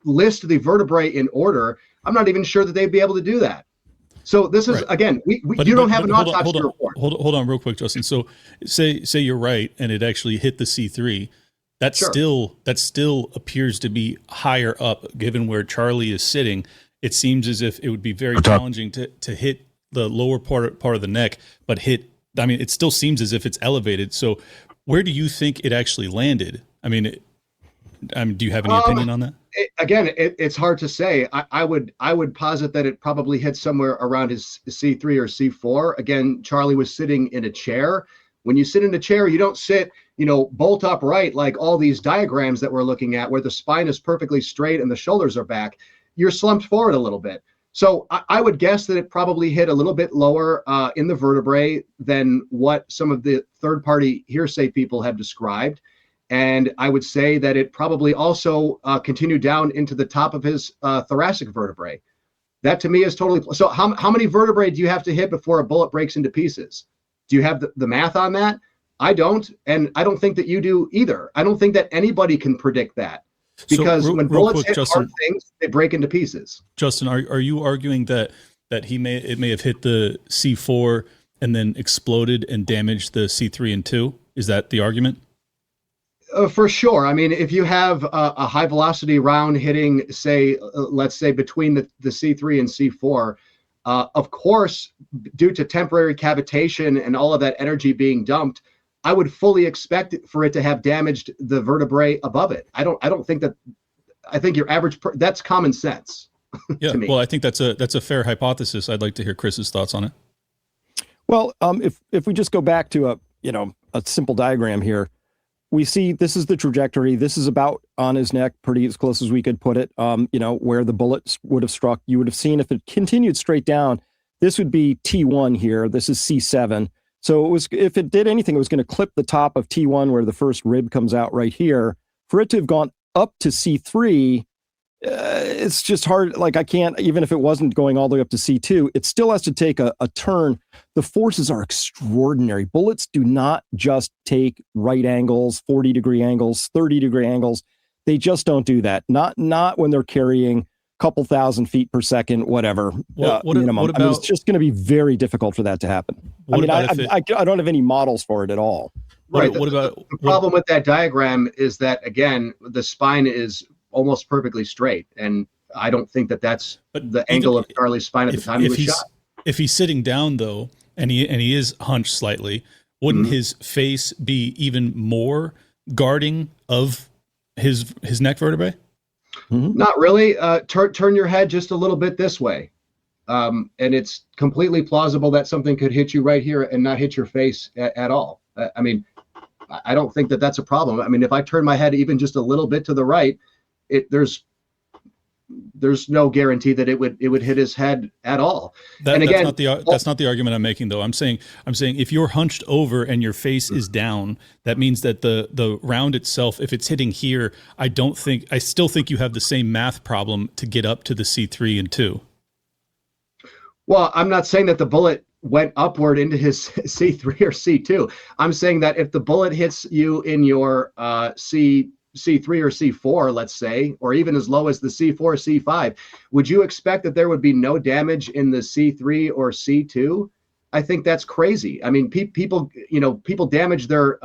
D: list the vertebrae in order, I'm not even sure that they'd be able to do that. So this is, again, you don't have an autopsy report.
B: Hold on real quick, Justin. So say you're right and it actually hit the C3. That still appears to be higher up, given where Charlie is sitting. It seems as if it would be very challenging to hit the lower part of the neck, but it still seems as if it's elevated. So where do you think it actually landed? Do you have any opinion on that?
D: It's hard to say. I would posit that it probably hit somewhere around his C3 or C4. Again, Charlie was sitting in a chair. When you sit in a chair, you don't sit, bolt upright like all these diagrams that we're looking at where the spine is perfectly straight and the shoulders are back. You're slumped forward a little bit. So I would guess that it probably hit a little bit lower in the vertebrae than what some of the third-party hearsay people have described. And I would say that it probably also continued down into the top of his thoracic vertebrae. That to me is totally. So how many vertebrae do you have to hit before a bullet breaks into pieces? Do you have the math on that? I don't. And I don't think that you do either. I don't think that anybody can predict that. Because when bullets hit hard things, they break into pieces.
B: Justin, are you arguing that it may have hit the C4 and then exploded and damaged the C3 and 2? Is that the argument?
D: For sure. If you have a high velocity round hitting, let's say between the C3 and C4, Of course, due to temporary cavitation and all of that energy being dumped, I would fully expect for it to have damaged the vertebrae above it. I don't think that. I think your average that's common sense.
B: Yeah,
D: to me.
B: well, I think that's a fair hypothesis. I'd like to hear Chris's thoughts on it.
C: Well, if we just go back to a simple diagram here, we see this is the trajectory. This is about on his neck, pretty as close as we could put it. Where the bullet would have struck. You would have seen if it continued straight down, this would be T1 here. This is C7. So it was, if it did anything, it was going to clip the top of T1 where the first rib comes out right here. For it to have gone up to C3, it's just hard. Like I can't, even if it wasn't going all the way up to C2, it still has to take a turn. The forces are extraordinary. Bullets do not just take right angles, 40-degree angles, 30-degree angles. They just don't do that. Not when they're carrying a couple thousand feet per second, whatever. Minimum. It's just going to be very difficult for that to happen. I don't have any models for it at all.
D: Right. The problem with that diagram is that, again, the spine is almost perfectly straight, and I don't think that's the angle of Charlie's spine at the time he was shot.
B: If he's sitting down though, and he is hunched slightly, wouldn't his face be even more guarding of his neck vertebrae?
D: Not really. Turn your head just a little bit this way, and it's completely plausible that something could hit you right here and not hit your face at all. I don't think that's a problem. If I turn my head even just a little bit to the right, there's no guarantee that it would hit his head at all. That's not the argument I'm making, though. I'm saying if you're hunched over and your face is down, that means that the round itself, if it's hitting here, I still think you have the same math problem to get up to the C3 and 2. Well, I'm not saying that the bullet went upward into his C3 or C2. I'm saying that if the bullet hits you in your C3 or C4, let's say, or even as low as the C4, C5, would you expect that there would be no damage in the C3 or C2? I think that's crazy. People damage their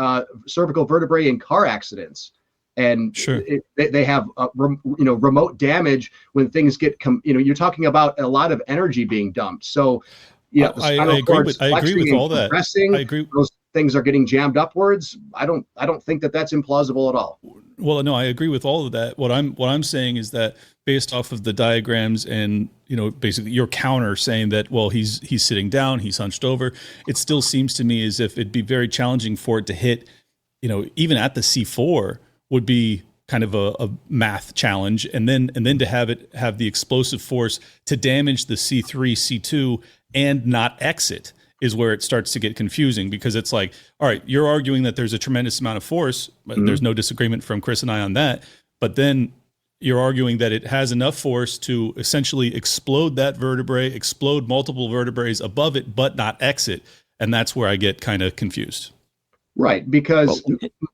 D: cervical vertebrae in car accidents, and
B: sure.
D: They have remote damage when things get you're talking about a lot of energy being dumped. So yeah,
B: I agree with all that. I agree.
D: Those things are getting jammed upwards. I don't think that's implausible at all.
B: Well, no, I agree with all of that. What I'm saying is that based off of the diagrams and basically your counter saying that, well, he's sitting down, he's hunched over, it still seems to me as if it'd be very challenging for it to hit, even at the C4 would be kind of a math challenge, and then to have the explosive force to damage the C3, C2 and not exit is where it starts to get confusing, because it's like, all right, you're arguing that there's a tremendous amount of force, but there's no disagreement from Chris and I on that, but then you're arguing that it has enough force to essentially explode that vertebrae, explode multiple vertebrae above it, but not exit, and that's where I get kind of confused.
D: Right, because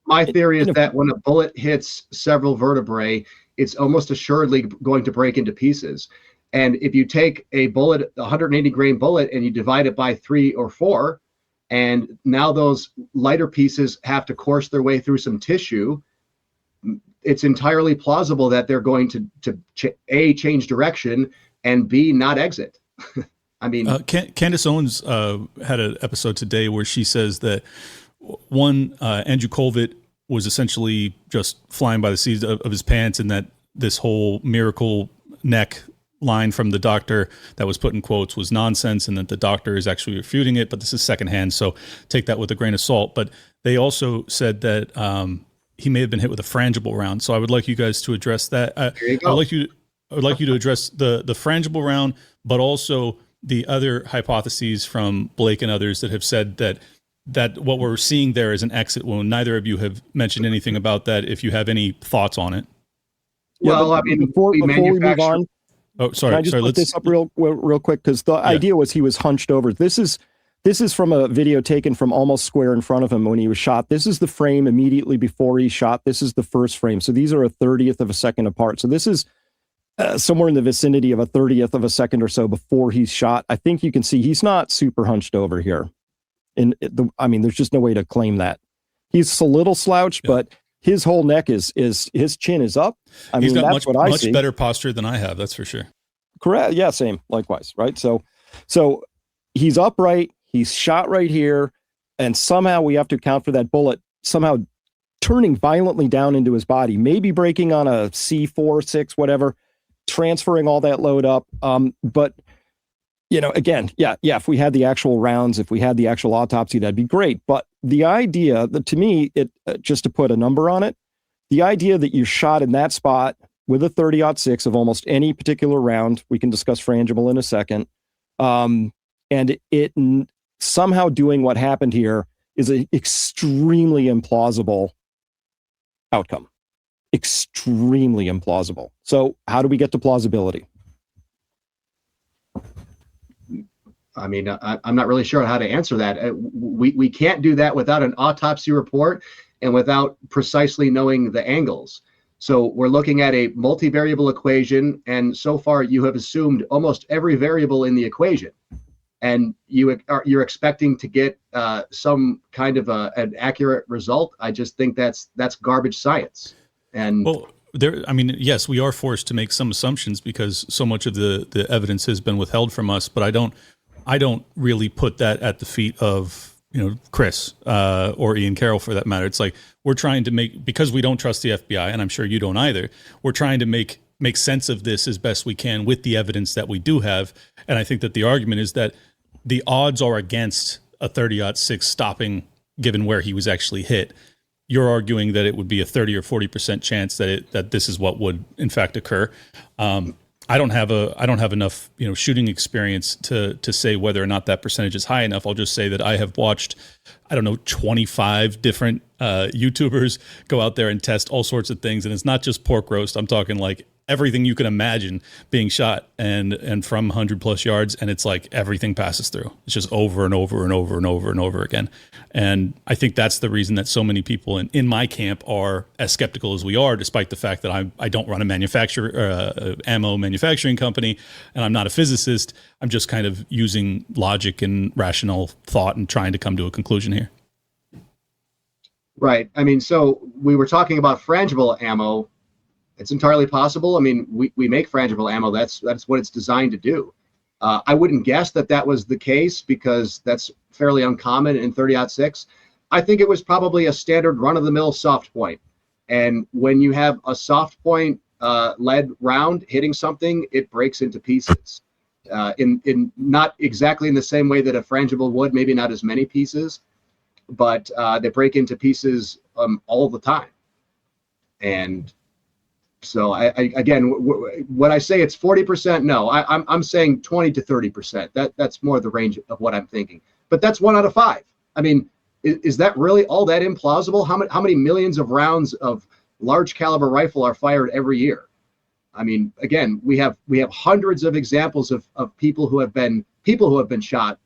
D: my theory is that when a bullet hits several vertebrae, it's almost assuredly going to break into pieces. And if you take a bullet, a 180 grain bullet, and you divide it by 3 or 4, and now those lighter pieces have to course their way through some tissue, it's entirely plausible that they're going to A, change direction, and B, not exit.
B: Candace Owens had an episode today where she says that Andrew Colvett was essentially just flying by the seat of his pants, and that this whole miracle neck line from the doctor that was put in quotes was nonsense, and that the doctor is actually refuting it, but this is secondhand, so take that with a grain of salt. But they also said that he may have been hit with a frangible round. So I would like you guys to address that. I would like you to address the frangible round, but also the other hypotheses from Blake and others that have said that what we're seeing there is an exit wound. Neither of you have mentioned anything about that. If you have any thoughts on it.
D: Well,
C: before we move on,
B: oh, sorry.
C: Can I just put this up real quick? Because the idea was he was hunched over. This is from a video taken from almost square in front of him when he was shot. This is the frame immediately before he shot. This is the first frame. So these are a 30th of a second apart. So this is somewhere in the vicinity of a 30th of a second or so before he's shot. I think you can see he's not super hunched over here. There's just no way to claim that. He's a little slouched, but his whole neck his chin is up.
B: He's got much better posture than I have. That's for sure.
C: Correct. Yeah. Same. Likewise. Right. So, So he's upright, he's shot right here, and somehow we have to account for that bullet somehow turning violently down into his body, maybe breaking on a C4, 6, whatever, transferring all that load up. But, again, if we had the actual rounds, if we had the actual autopsy, that'd be great. But the idea that, to me, just to put a number on it, the idea that you shot in that spot with a 30-06 of almost any particular round, we can discuss frangible in a second, and it somehow doing what happened here is an extremely implausible outcome. Extremely implausible. So how do we get to plausibility?
D: I mean, I'm not really sure how to answer that. We can't do that without an autopsy report and without precisely knowing the angles. So we're looking at a multivariable equation, and so far you have assumed almost every variable in the equation, and you're expecting to get some kind of an accurate result. I just think that's garbage science. And
B: yes, we are forced to make some assumptions because so much of the evidence has been withheld from us. But I don't really put that at the feet of Chris or Ian Carroll, for that matter. It's like we're trying to because we don't trust the FBI, and I'm sure you don't either. We're trying to make sense of this as best we can with the evidence that we do have. And I think that the argument is that the odds are against a 30-06 stopping, given where he was actually hit. You're arguing that it would be a 30 or 40% chance that this is what would in fact occur. I don't have enough shooting experience to say whether or not that percentage is high enough. I'll just say that I have watched 25 different YouTubers go out there and test all sorts of things, and it's not just pork roast. I'm talking like everything you can imagine being shot and from 100 plus yards, and it's like everything passes through. It's just over and over and over and over and over again. And I think that's the reason that so many people in my camp are as skeptical as we are, despite the fact that I don't run a ammo manufacturing company, and I'm not a physicist. I'm just kind of using logic and rational thought and trying to come to a conclusion here.
D: Right. I mean, so we were talking about frangible ammo. It's entirely possible. I mean, we make frangible ammo. That's what it's designed to do. I wouldn't guess that was the case because that's fairly uncommon in 30-06. I think it was probably a standard run-of-the-mill soft point. And when you have a soft point lead round hitting something, it breaks into pieces. In not exactly in the same way that a frangible would, maybe not as many pieces, but they break into pieces all the time. And so again, when I say it's 40%, no, I'm saying 20 to 30%. That's more the range of what I'm thinking. But that's 1 out of 5. I mean, is that really all that implausible? How many millions of rounds of large caliber rifle are fired every year? I mean, again, we have hundreds of examples of people who have been shot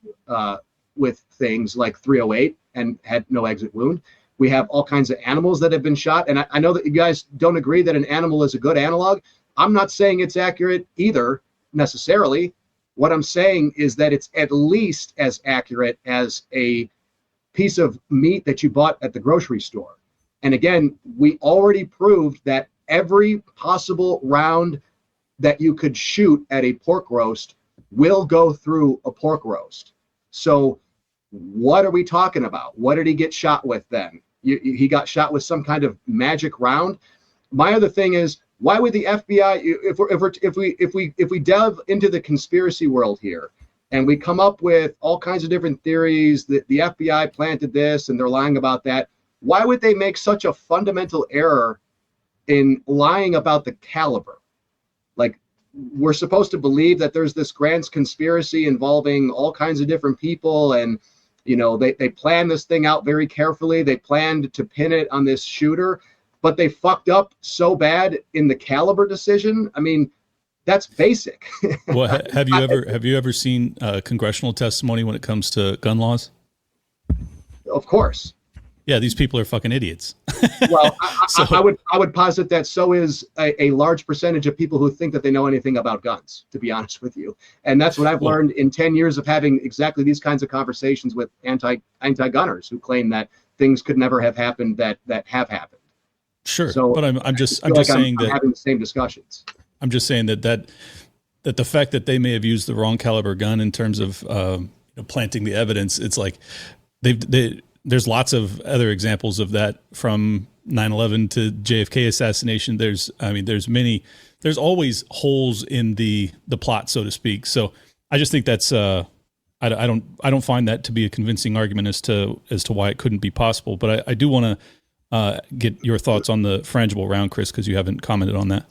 D: with things like 308 and had no exit wound. We have all kinds of animals that have been shot. And I know that you guys don't agree that an animal is a good analog. I'm not saying it's accurate either necessarily. What I'm saying is that it's at least as accurate as a piece of meat that you bought at the grocery store. And again, we already proved that every possible round that you could shoot at a pork roast will go through a pork roast. So what are we talking about? What did he get shot with then? He got shot with some kind of magic round. My other thing is, why would the FBI, if we delve into the conspiracy world here, and we come up with all kinds of different theories that the FBI planted this and they're lying about that, why would they make such a fundamental error in lying about the caliber? Like, we're supposed to believe that there's this grand conspiracy involving all kinds of different people, and they planned this thing out very carefully. They planned to pin it on this shooter, but they fucked up so bad in the caliber decision. I mean, that's basic.
B: Well, have you ever seen congressional testimony when it comes to gun laws?
D: Of course.
B: Yeah, these people are fucking idiots.
D: Well, I would posit that so is a large percentage of people who think that they know anything about guns, to be honest with you. And that's what I've learned in 10 years of having exactly these kinds of conversations with anti-gunners who claim that things could never have happened that have happened.
B: Sure,
D: so
B: but I'm just saying that
D: I'm having the same discussions.
B: I'm just saying that that the fact that they may have used the wrong caliber gun in terms of planting the evidence, it's like there's lots of other examples of that, from 9/11 to JFK assassination. There's always holes in the plot, so to speak. So I just think that's I don't find that to be a convincing argument as to why it couldn't be possible. But I do want to get your thoughts on the frangible round, Chris, because you haven't commented on that.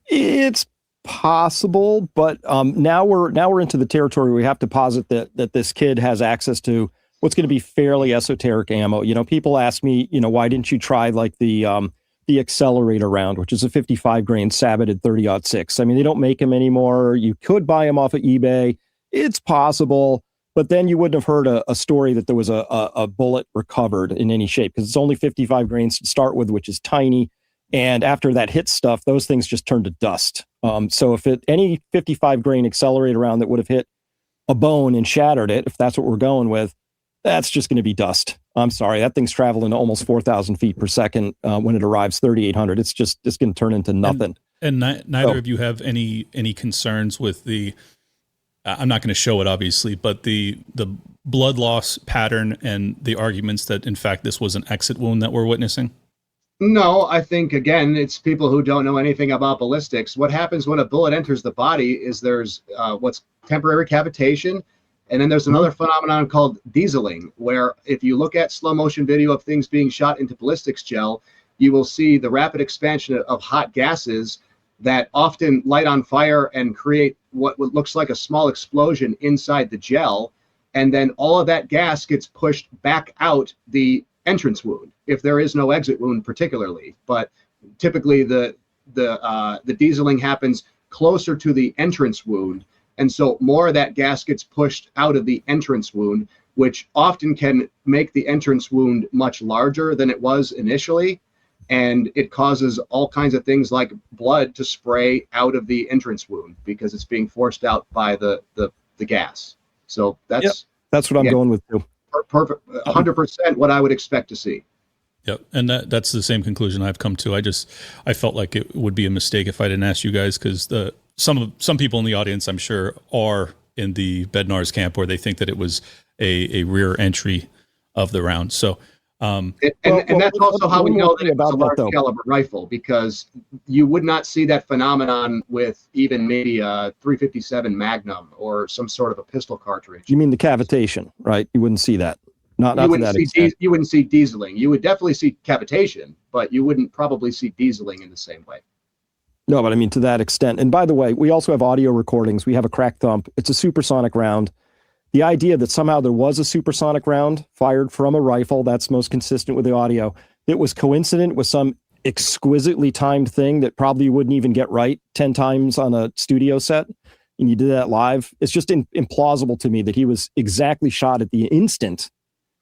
C: It's possible, but now we're into the territory where we have to posit that this kid has access to what's going to be fairly esoteric ammo. People ask me, why didn't you try like the accelerator round, which is a 55 grain saboted 30-06. I mean, they don't make them anymore. You could buy them off of eBay. It's possible, but then you wouldn't have heard a story that there was a bullet recovered in any shape, because it's only 55 grains to start with, which is tiny. And after that hit stuff, those things just turn to dust. So if any 55 grain accelerator round that would have hit a bone and shattered it, if that's what we're going with, that's just going to be dust. I'm sorry. That thing's traveling almost 4,000 feet per second when it arrives 3,800. It's going to turn into nothing.
B: And neither of you have any concerns with the, I'm not going to show it obviously, but the blood loss pattern and the arguments that in fact this was an exit wound that we're witnessing?
D: No, I think, again, it's people who don't know anything about ballistics. What happens when a bullet enters the body is there's what's temporary cavitation. And then there's another phenomenon called dieseling, where if you look at slow motion video of things being shot into ballistics gel, you will see the rapid expansion of hot gases that often light on fire and create what looks like a small explosion inside the gel. And then all of that gas gets pushed back out the entrance wound, if there is no exit wound particularly. But typically the dieseling happens closer to the entrance wound. And so more of that gas gets pushed out of the entrance wound, which often can make the entrance wound much larger than it was initially. And it causes all kinds of things like blood to spray out of the entrance wound because it's being forced out by the gas. So that's
C: what I'm going with too.
D: Perfect. 100% what I would expect to see.
B: Yep. And that's the same conclusion I've come to. I felt like it would be a mistake if I didn't ask you guys, because some people in the audience, I'm sure, are in the Bednar's camp where they think that it was a rear entry of the round. So,
D: and that's also how we know that it was a large caliber rifle, because you would not see that phenomenon with even maybe a 357 Magnum or some sort of a pistol cartridge.
C: You mean the cavitation, right? You wouldn't see that. Not
D: you
C: to that extent.
D: You wouldn't see dieseling. You would definitely see cavitation, but you wouldn't probably see dieseling in the same way.
C: No, but I mean to that extent. And by the way, we also have audio recordings. We have a crack thump. It's a supersonic round. The idea that somehow there was a supersonic round fired from a rifle, that's most consistent with the audio. It was coincident with some exquisitely timed thing that probably you wouldn't even get right 10 times on a studio set, and you did that live. It's just implausible to me that he was exactly shot at the instant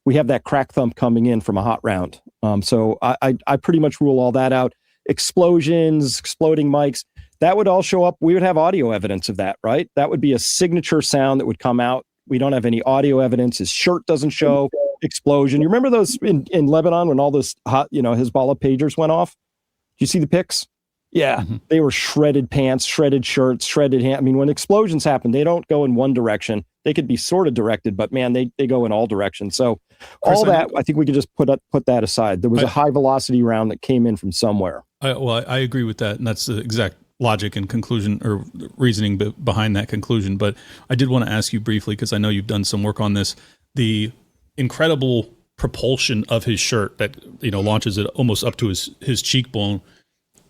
C: we have that crack thump coming in from a hot round. So I pretty much rule all that out. Explosions, exploding mics, that would all show up. We would have audio evidence of that, right? That would be a signature sound that would come out. We don't have any audio evidence. His shirt doesn't show explosion. You remember those in Lebanon when all those hot, Hezbollah pagers went off? Do you see the pics? Yeah, They were shredded pants, shredded shirts, shredded hand. I mean, when explosions happen, they don't go in one direction. They could be sort of directed, but man, they go in all directions. So all that, I think we could just put that aside. There was a high velocity round that came in from somewhere.
B: I agree with that. And that's the exact logic and conclusion or reasoning behind that conclusion. But I did want to ask you briefly, because I know you've done some work on this, the incredible propulsion of his shirt that, launches it almost up to his cheekbone.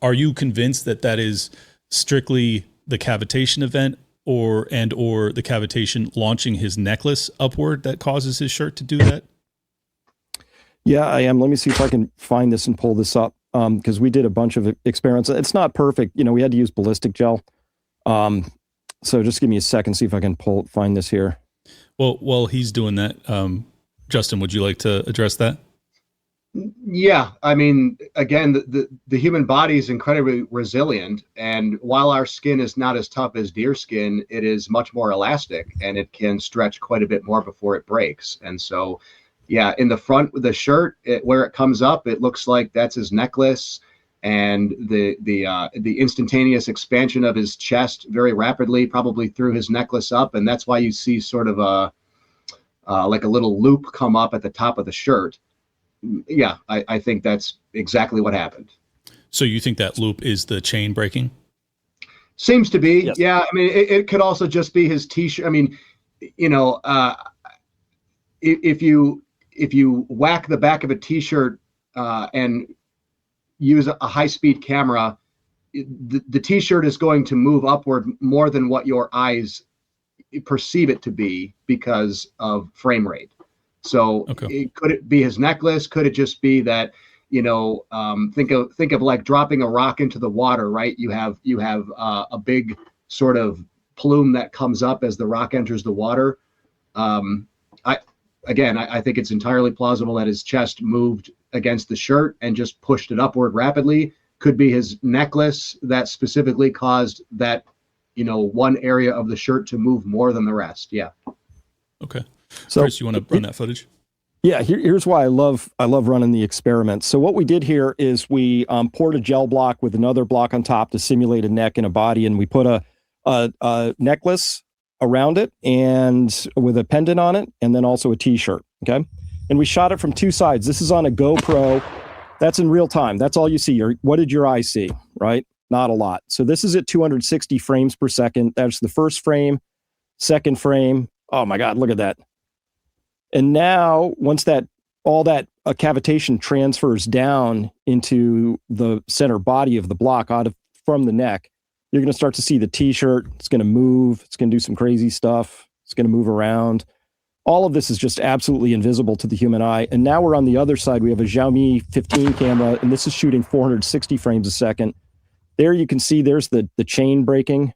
B: Are you convinced that is strictly the cavitation event or the cavitation launching his necklace upward that causes his shirt to do that?
C: Yeah, I am. Let me see if I can find this and pull this up, because we did a bunch of experiments. It's not perfect. We had to use ballistic gel. So just give me a second, see if I can find this here.
B: Well, while he's doing that, Justin, would you like to address that?
D: Yeah, I mean, again, the human body is incredibly resilient, and while our skin is not as tough as deer skin, it is much more elastic, and it can stretch quite a bit more before it breaks. And so, yeah, in the front with the shirt, where it comes up, it looks like that's his necklace. and the instantaneous expansion of his chest very rapidly probably threw his necklace up, and that's why you see sort of like a little loop come up at the top of the shirt. Yeah, I think that's exactly what happened.
B: So you think that loop is the chain breaking?
D: Seems to be.
C: Yes.
D: Yeah, I mean, it could also just be his t-shirt. I mean, if you whack the back of a t-shirt and use a high-speed camera, the t-shirt is going to move upward more than what your eyes perceive it to be because of frame rate. So could it be his necklace? Could it just be that, think of like dropping a rock into the water, right? You have a big sort of plume that comes up as the rock enters the water. I think it's entirely plausible that his chest moved against the shirt and just pushed it upward rapidly. Could be his necklace that specifically caused that, one area of the shirt to move more than the rest. Yeah.
B: Okay.
C: So
B: Chris, you want to run that footage?
C: Yeah, here's why I love running the experiments. So what we did here is we poured a gel block with another block on top to simulate a neck and a body, and we put a necklace around it and with a pendant on it, and then also a t-shirt. Okay, and we shot it from two sides. This is on a GoPro. That's in real time. That's all you see. What did your eye see? Right? Not a lot. So this is at 260 frames per second. That's the first frame, second frame. Oh my God, look at that. And now, once all that cavitation transfers down into the center body of the block from the neck, you're going to start to see the t-shirt. It's going to move. It's going to do some crazy stuff. It's going to move around. All of this is just absolutely invisible to the human eye. And now we're on the other side. We have a Xiaomi 15 camera, and this is shooting 460 frames a second. There you can see there's the chain breaking.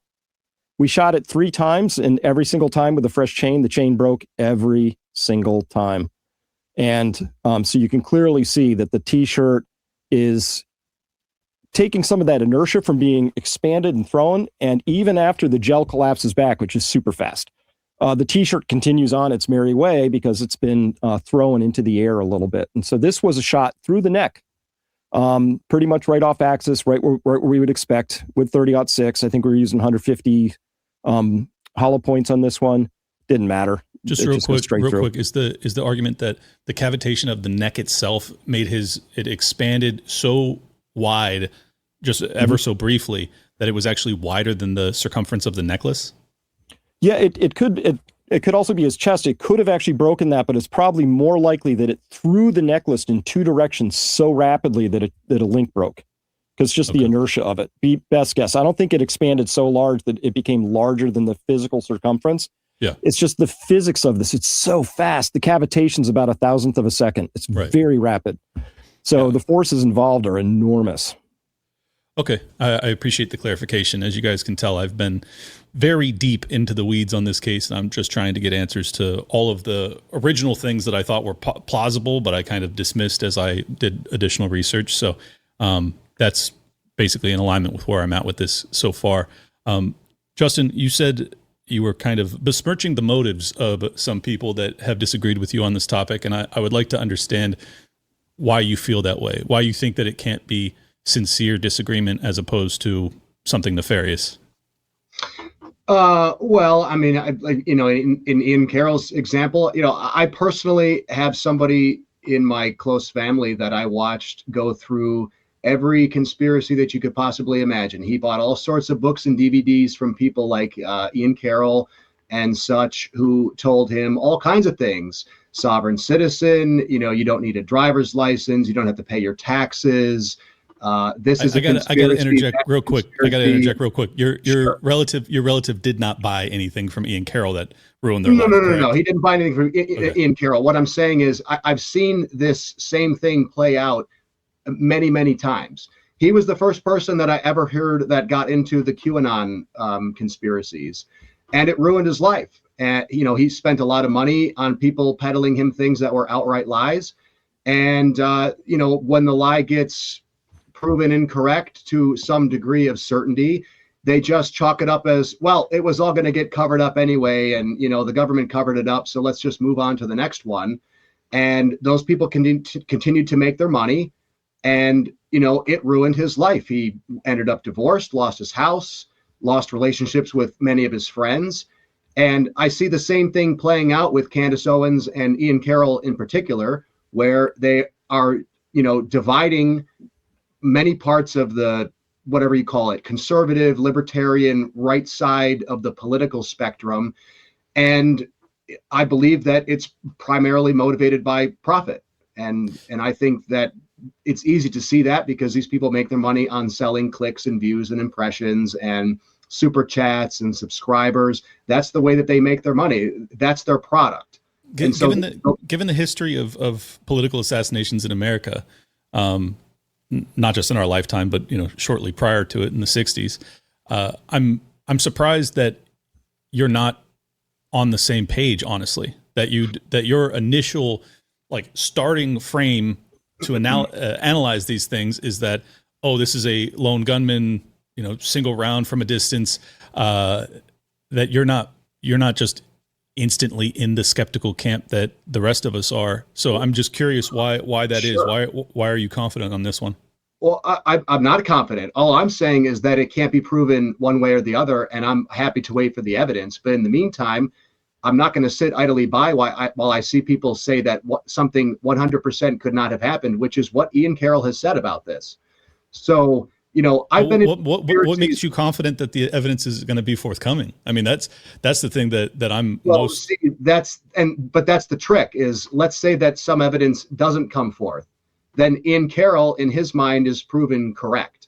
C: We shot it 3 times, and every single time with a fresh chain, the chain broke every single time. And so you can clearly see that the t-shirt is taking some of that inertia from being expanded and thrown. And even after the gel collapses back, which is super fast, the t-shirt continues on its merry way because it's been thrown into the air a little bit. And so this was a shot through the neck, pretty much right off axis, right where we would expect with 30-06. I think we were using 150 hollow points on this one. Didn't matter.
B: Just real quick, is the argument that the cavitation of the neck itself made it expanded so wide, just ever so briefly, that it was actually wider than the circumference of the necklace?
C: Yeah, it could also be his chest. It could have actually broken that, but it's probably more likely that it threw the necklace in 2 directions so rapidly that a link broke, because just the inertia of it. Best guess. I don't think it expanded so large that it became larger than the physical circumference.
B: Yeah,
C: it's just the physics of this. It's so fast. The cavitation's about 1,000th of a second. It's very rapid. So the forces involved are enormous.
B: Okay, I appreciate the clarification. As you guys can tell, I've been very deep into the weeds on this case, and I'm just trying to get answers to all of the original things that I thought were plausible, but I kind of dismissed as I did additional research. So that's basically in alignment with where I'm at with this so far. Justin, you said you were kind of besmirching the motives of some people that have disagreed with you on this topic, and I would like to understand why you feel that way, why you think that it can't be sincere disagreement as opposed to something nefarious.
D: Well, I mean, in Ian Carroll's example, I personally have somebody in my close family that I watched go through every conspiracy that you could possibly imagine. He bought all sorts of books and DVDs from people like Ian Carroll and such, who told him all kinds of things. Sovereign citizen, you don't need a driver's license, you don't have to pay your taxes. This is I gotta interject real quick.
B: Your relative did not buy anything from Ian Carroll that ruined their life.
D: No. He didn't buy anything from Ian Carroll. What I'm saying is I've seen this same thing play out many, many times. He was the first person that I ever heard that got into the QAnon conspiracies, and it ruined his life. And he spent a lot of money on people peddling him things that were outright lies. And when the lie gets proven incorrect to some degree of certainty, they just chalk it up as, well, it was all going to get covered up anyway, and the government covered it up, so let's just move on to the next one. And those people continue to make their money, and it ruined his life. He ended up divorced, lost his house, lost relationships with many of his friends. And I see the same thing playing out with Candace Owens and Ian Carroll in particular, where they are, dividing many parts of the, whatever you call it, conservative, libertarian, right side of the political spectrum. And I believe that it's primarily motivated by profit. And I think that it's easy to see that because these people make their money on selling clicks and views and impressions and super chats and subscribers. That's the way that they make their money. That's their product.
B: Given the history of political assassinations in America, not just in our lifetime, but shortly prior to it in the 60s, I'm surprised that you're not on the same page. Honestly, that your initial starting frame to analyze these things is that, oh, this is a lone gunman, single round from a distance. That you're not just instantly in the skeptical camp that the rest of us are. So I'm just curious why that is. Why are you confident on this one?
D: Well, I'm not confident. All I'm saying is that it can't be proven one way or the other, and I'm happy to wait for the evidence. But in the meantime, I'm not going to sit idly by while I see people say that something 100% could not have happened, which is what Ian Carroll has said about this. So, I've been.
B: What makes you confident that the evidence is going to be forthcoming? I mean, that's the thing that I'm most.
D: See, but that's the trick is, let's say that some evidence doesn't come forth, then Ian Carroll in his mind is proven correct.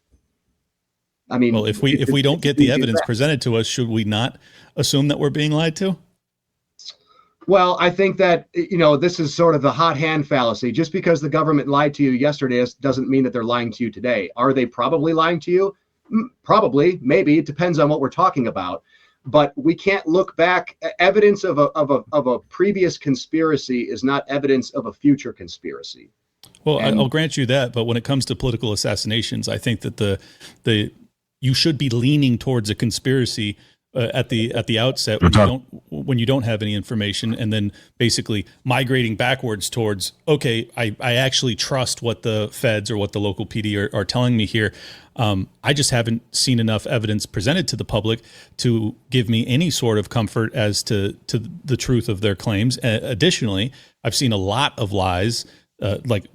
D: I mean,
B: well, if we don't get the evidence presented to us, should we not assume that we're being lied to?
D: Well, I think that, this is sort of the hot hand fallacy. Just because the government lied to you yesterday doesn't mean that they're lying to you today. Are they probably lying to you? Probably, maybe. It depends on what we're talking about. But we can't look back. Evidence of a previous conspiracy is not evidence of a future conspiracy.
B: Well, I'll grant you that. But when it comes to political assassinations, I think that you should be leaning towards a conspiracy at the outset when you don't have any information, and then basically migrating backwards towards, okay, I actually trust what the feds or what the local PD are telling me here. I just haven't seen enough evidence presented to the public to give me any sort of comfort as to the truth of their claims. Additionally, I've seen a lot of lies,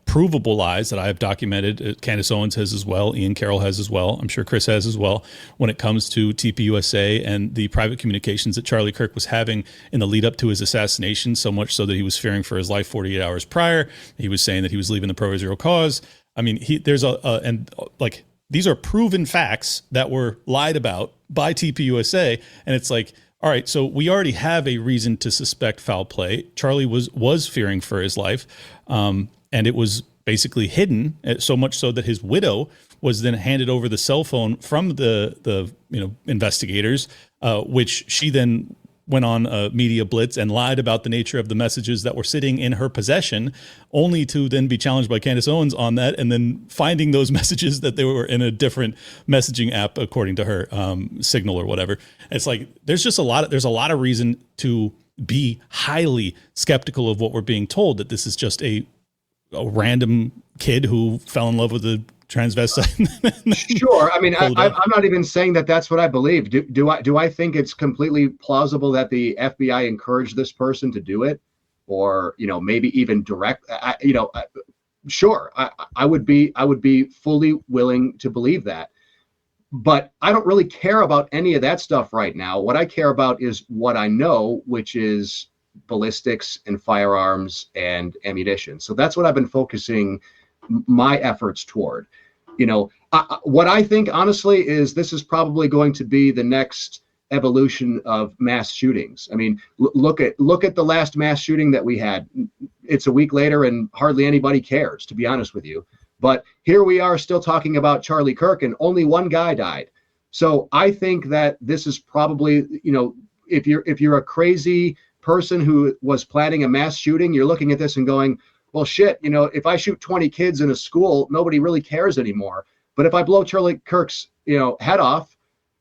B: provable lies that I have documented. Candace Owens has as well. Ian Carroll has as well. I'm sure Chris has as well. When it comes to TPUSA and the private communications that Charlie Kirk was having in the lead up to his assassination, so much so that he was fearing for his life 48 hours prior. He was saying that he was leaving the pro-Israel cause. I mean, these are proven facts that were lied about by TPUSA, and it's like, all right, so we already have a reason to suspect foul play. Charlie was fearing for his life, and it was basically hidden, so much so that his widow was then handed over the cell phone from the investigators, which she then went on a media blitz and lied about the nature of the messages that were sitting in her possession, only to then be challenged by Candace Owens on that, and then finding those messages that they were in a different messaging app, according to her, Signal or whatever. It's like there's a lot of reason to be highly skeptical of what we're being told, that this is just a random kid who fell in love with a transvestite.
D: Sure. I mean, I'm not even saying that that's what I believe. Do I think it's completely plausible that the FBI encouraged this person to do it, or maybe even direct? Sure. I would be fully willing to believe that, but I don't really care about any of that stuff right now. What I care about is what I know, which is ballistics and firearms and ammunition. So that's what I've been focusing my efforts toward. What I think honestly is this is probably going to be the next evolution of mass shootings. I mean, look at the last mass shooting that we had. It's a week later and hardly anybody cares, to be honest with you. But here we are still talking about Charlie Kirk, and only one guy died. So I think that this is probably, if you're a crazy person who was planning a mass shooting, you're looking at this and going, well, shit, if I shoot 20 kids in a school, nobody really cares anymore. But if I blow Charlie Kirk's, head off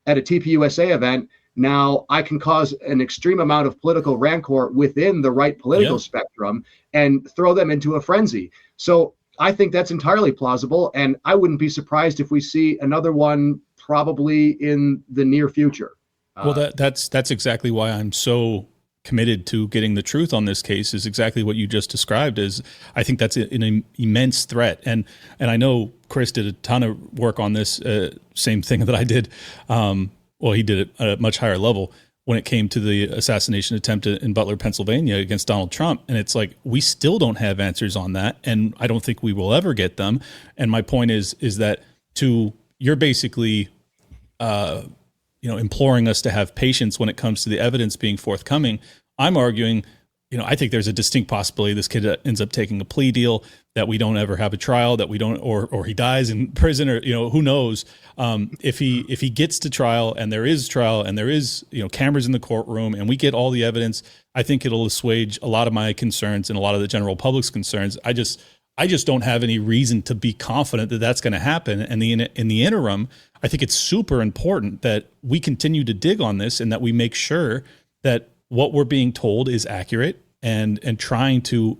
D: at a TPUSA event, now I can cause an extreme amount of political rancor within the right political spectrum and throw them into a frenzy. So I think that's entirely plausible, and I wouldn't be surprised if we see another one probably in the near future.
B: Well, that's exactly why I'm so committed to getting the truth on this case, is exactly what you just described. Is I think that's an immense threat, and I know Chris did a ton of work on this same thing that I did. Well, he did it at a much higher level when it came to the assassination attempt in Butler, Pennsylvania against Donald Trump. And it's like, we still don't have answers on that. And I don't think we will ever get them. And my point is that you're basically, imploring us to have patience when it comes to the evidence being forthcoming. I'm arguing, I think there's a distinct possibility this kid ends up taking a plea deal, that we don't ever have a trial, that we don't, or he dies in prison, or, who knows. If he gets to trial and there is cameras in the courtroom and we get all the evidence, I think it'll assuage a lot of my concerns and a lot of the general public's concerns. I just don't have any reason to be confident that that's going to happen. And in the interim, I think it's super important that we continue to dig on this and that we make sure that what we're being told is accurate, and trying to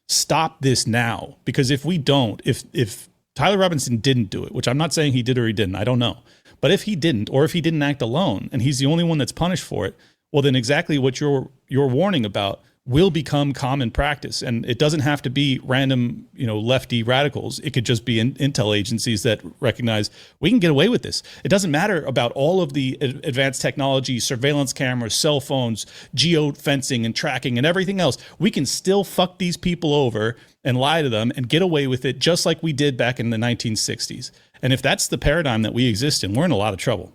B: stop this now. Because if we don't, if Tyler Robinson didn't do it, which I'm not saying he did or he didn't, I don't know. But if he didn't, or if he didn't act alone and he's the only one that's punished for it, well, then exactly what you're warning about will become common practice. And it doesn't have to be random, lefty radicals. It could just be intel agencies that recognize we can get away with this. It doesn't matter about all of the advanced technology, surveillance cameras, cell phones, geo-fencing and tracking and everything else. We can still fuck these people over and lie to them and get away with it, just like we did back in the 1960s. And if that's the paradigm that we exist in, we're in a lot of trouble.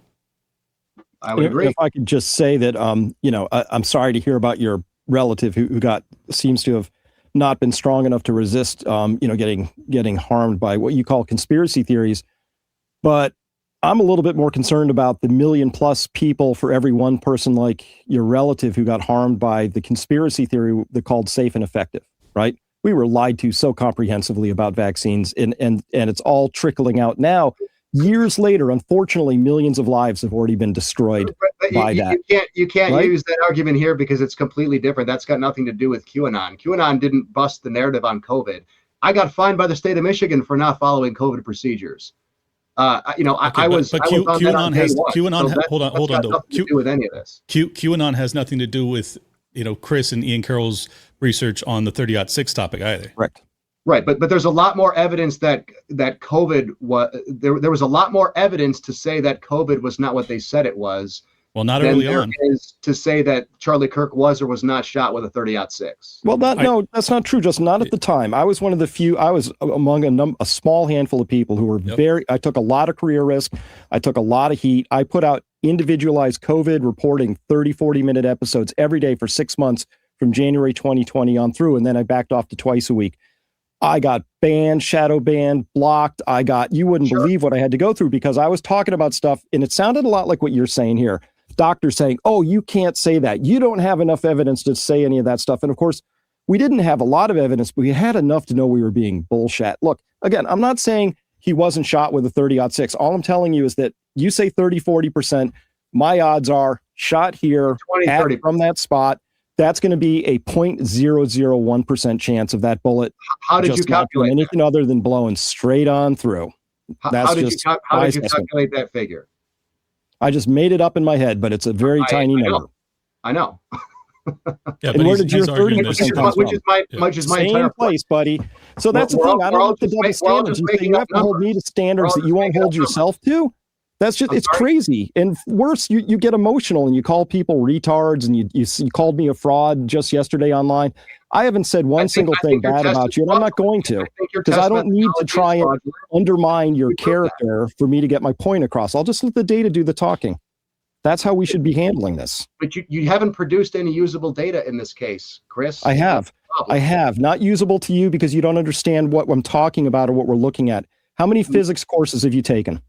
D: I would agree.
C: If I could just say that, I'm sorry to hear about your relative who seems to have not been strong enough to resist, getting harmed by what you call conspiracy theories. But I'm a little bit more concerned about the 1 million+ people for every one person like your relative who got harmed by the conspiracy theory that called safe and effective, right? We were lied to so comprehensively about vaccines, and it's all trickling out now. Years later, unfortunately, millions of lives have already been destroyed by that.
D: You can't
C: right?
D: use that argument here because it's completely different. That's got nothing to do with QAnon. QAnon didn't bust the narrative on COVID. I got fined by the state of Michigan for not following COVID procedures. QAnon
B: has nothing to do with Chris and Ian Carroll's research on the 30-06 topic either.
C: Correct.
D: Right, but there's a lot more evidence that COVID was there was a lot more evidence to say that COVID was not what they said it was.
B: Well, not early on.
D: Is to say that Charlie Kirk was or was not shot with a 30-06.
C: Well, no, that's not true. Just not at the time. I was one of the few. I was among a small handful of people who were I took a lot of career risk. I took a lot of heat. I put out individualized COVID reporting, 30, 40-minute episodes every day for 6 months from January 2020 on through, and then I backed off to twice a week. I got banned, shadow banned, blocked. You wouldn't believe what I had to go through because I was talking about stuff, and it sounded a lot like what you're saying here. Doctors saying, oh, you can't say that. You don't have enough evidence to say any of that stuff. And of course, we didn't have a lot of evidence, but we had enough to know we were being bullshit. Look, again, I'm not saying he wasn't shot with a 30-06. All I'm telling you is that you say 30, 40%. My odds are shot here from that spot. That's going to be a 0.001% chance of that bullet.
D: How did you calculate
C: anything other than blowing straight on through?
D: How did you calculate that figure?
C: I just made it up in my head, but it's a very tiny number.
D: I know.
B: Yeah,
C: and where did your 30% come from?
D: Which is my entire
C: place, buddy. So that's the thing. I don't want the double standards. You have to hold me to standards that you won't hold yourself to. That's just, it's crazy. And worse, you get emotional and you call people retards, and you called me a fraud just yesterday online. I haven't said one single thing bad about you, and I'm not going to, because I don't need to try and undermine your character for me to get my point across. I'll just let the data do the talking. That's how we should be handling this.
D: But you haven't produced any usable data in this case, Chris.
C: I have. Not usable to you because you don't understand what I'm talking about or what we're looking at. How many physics courses have you taken?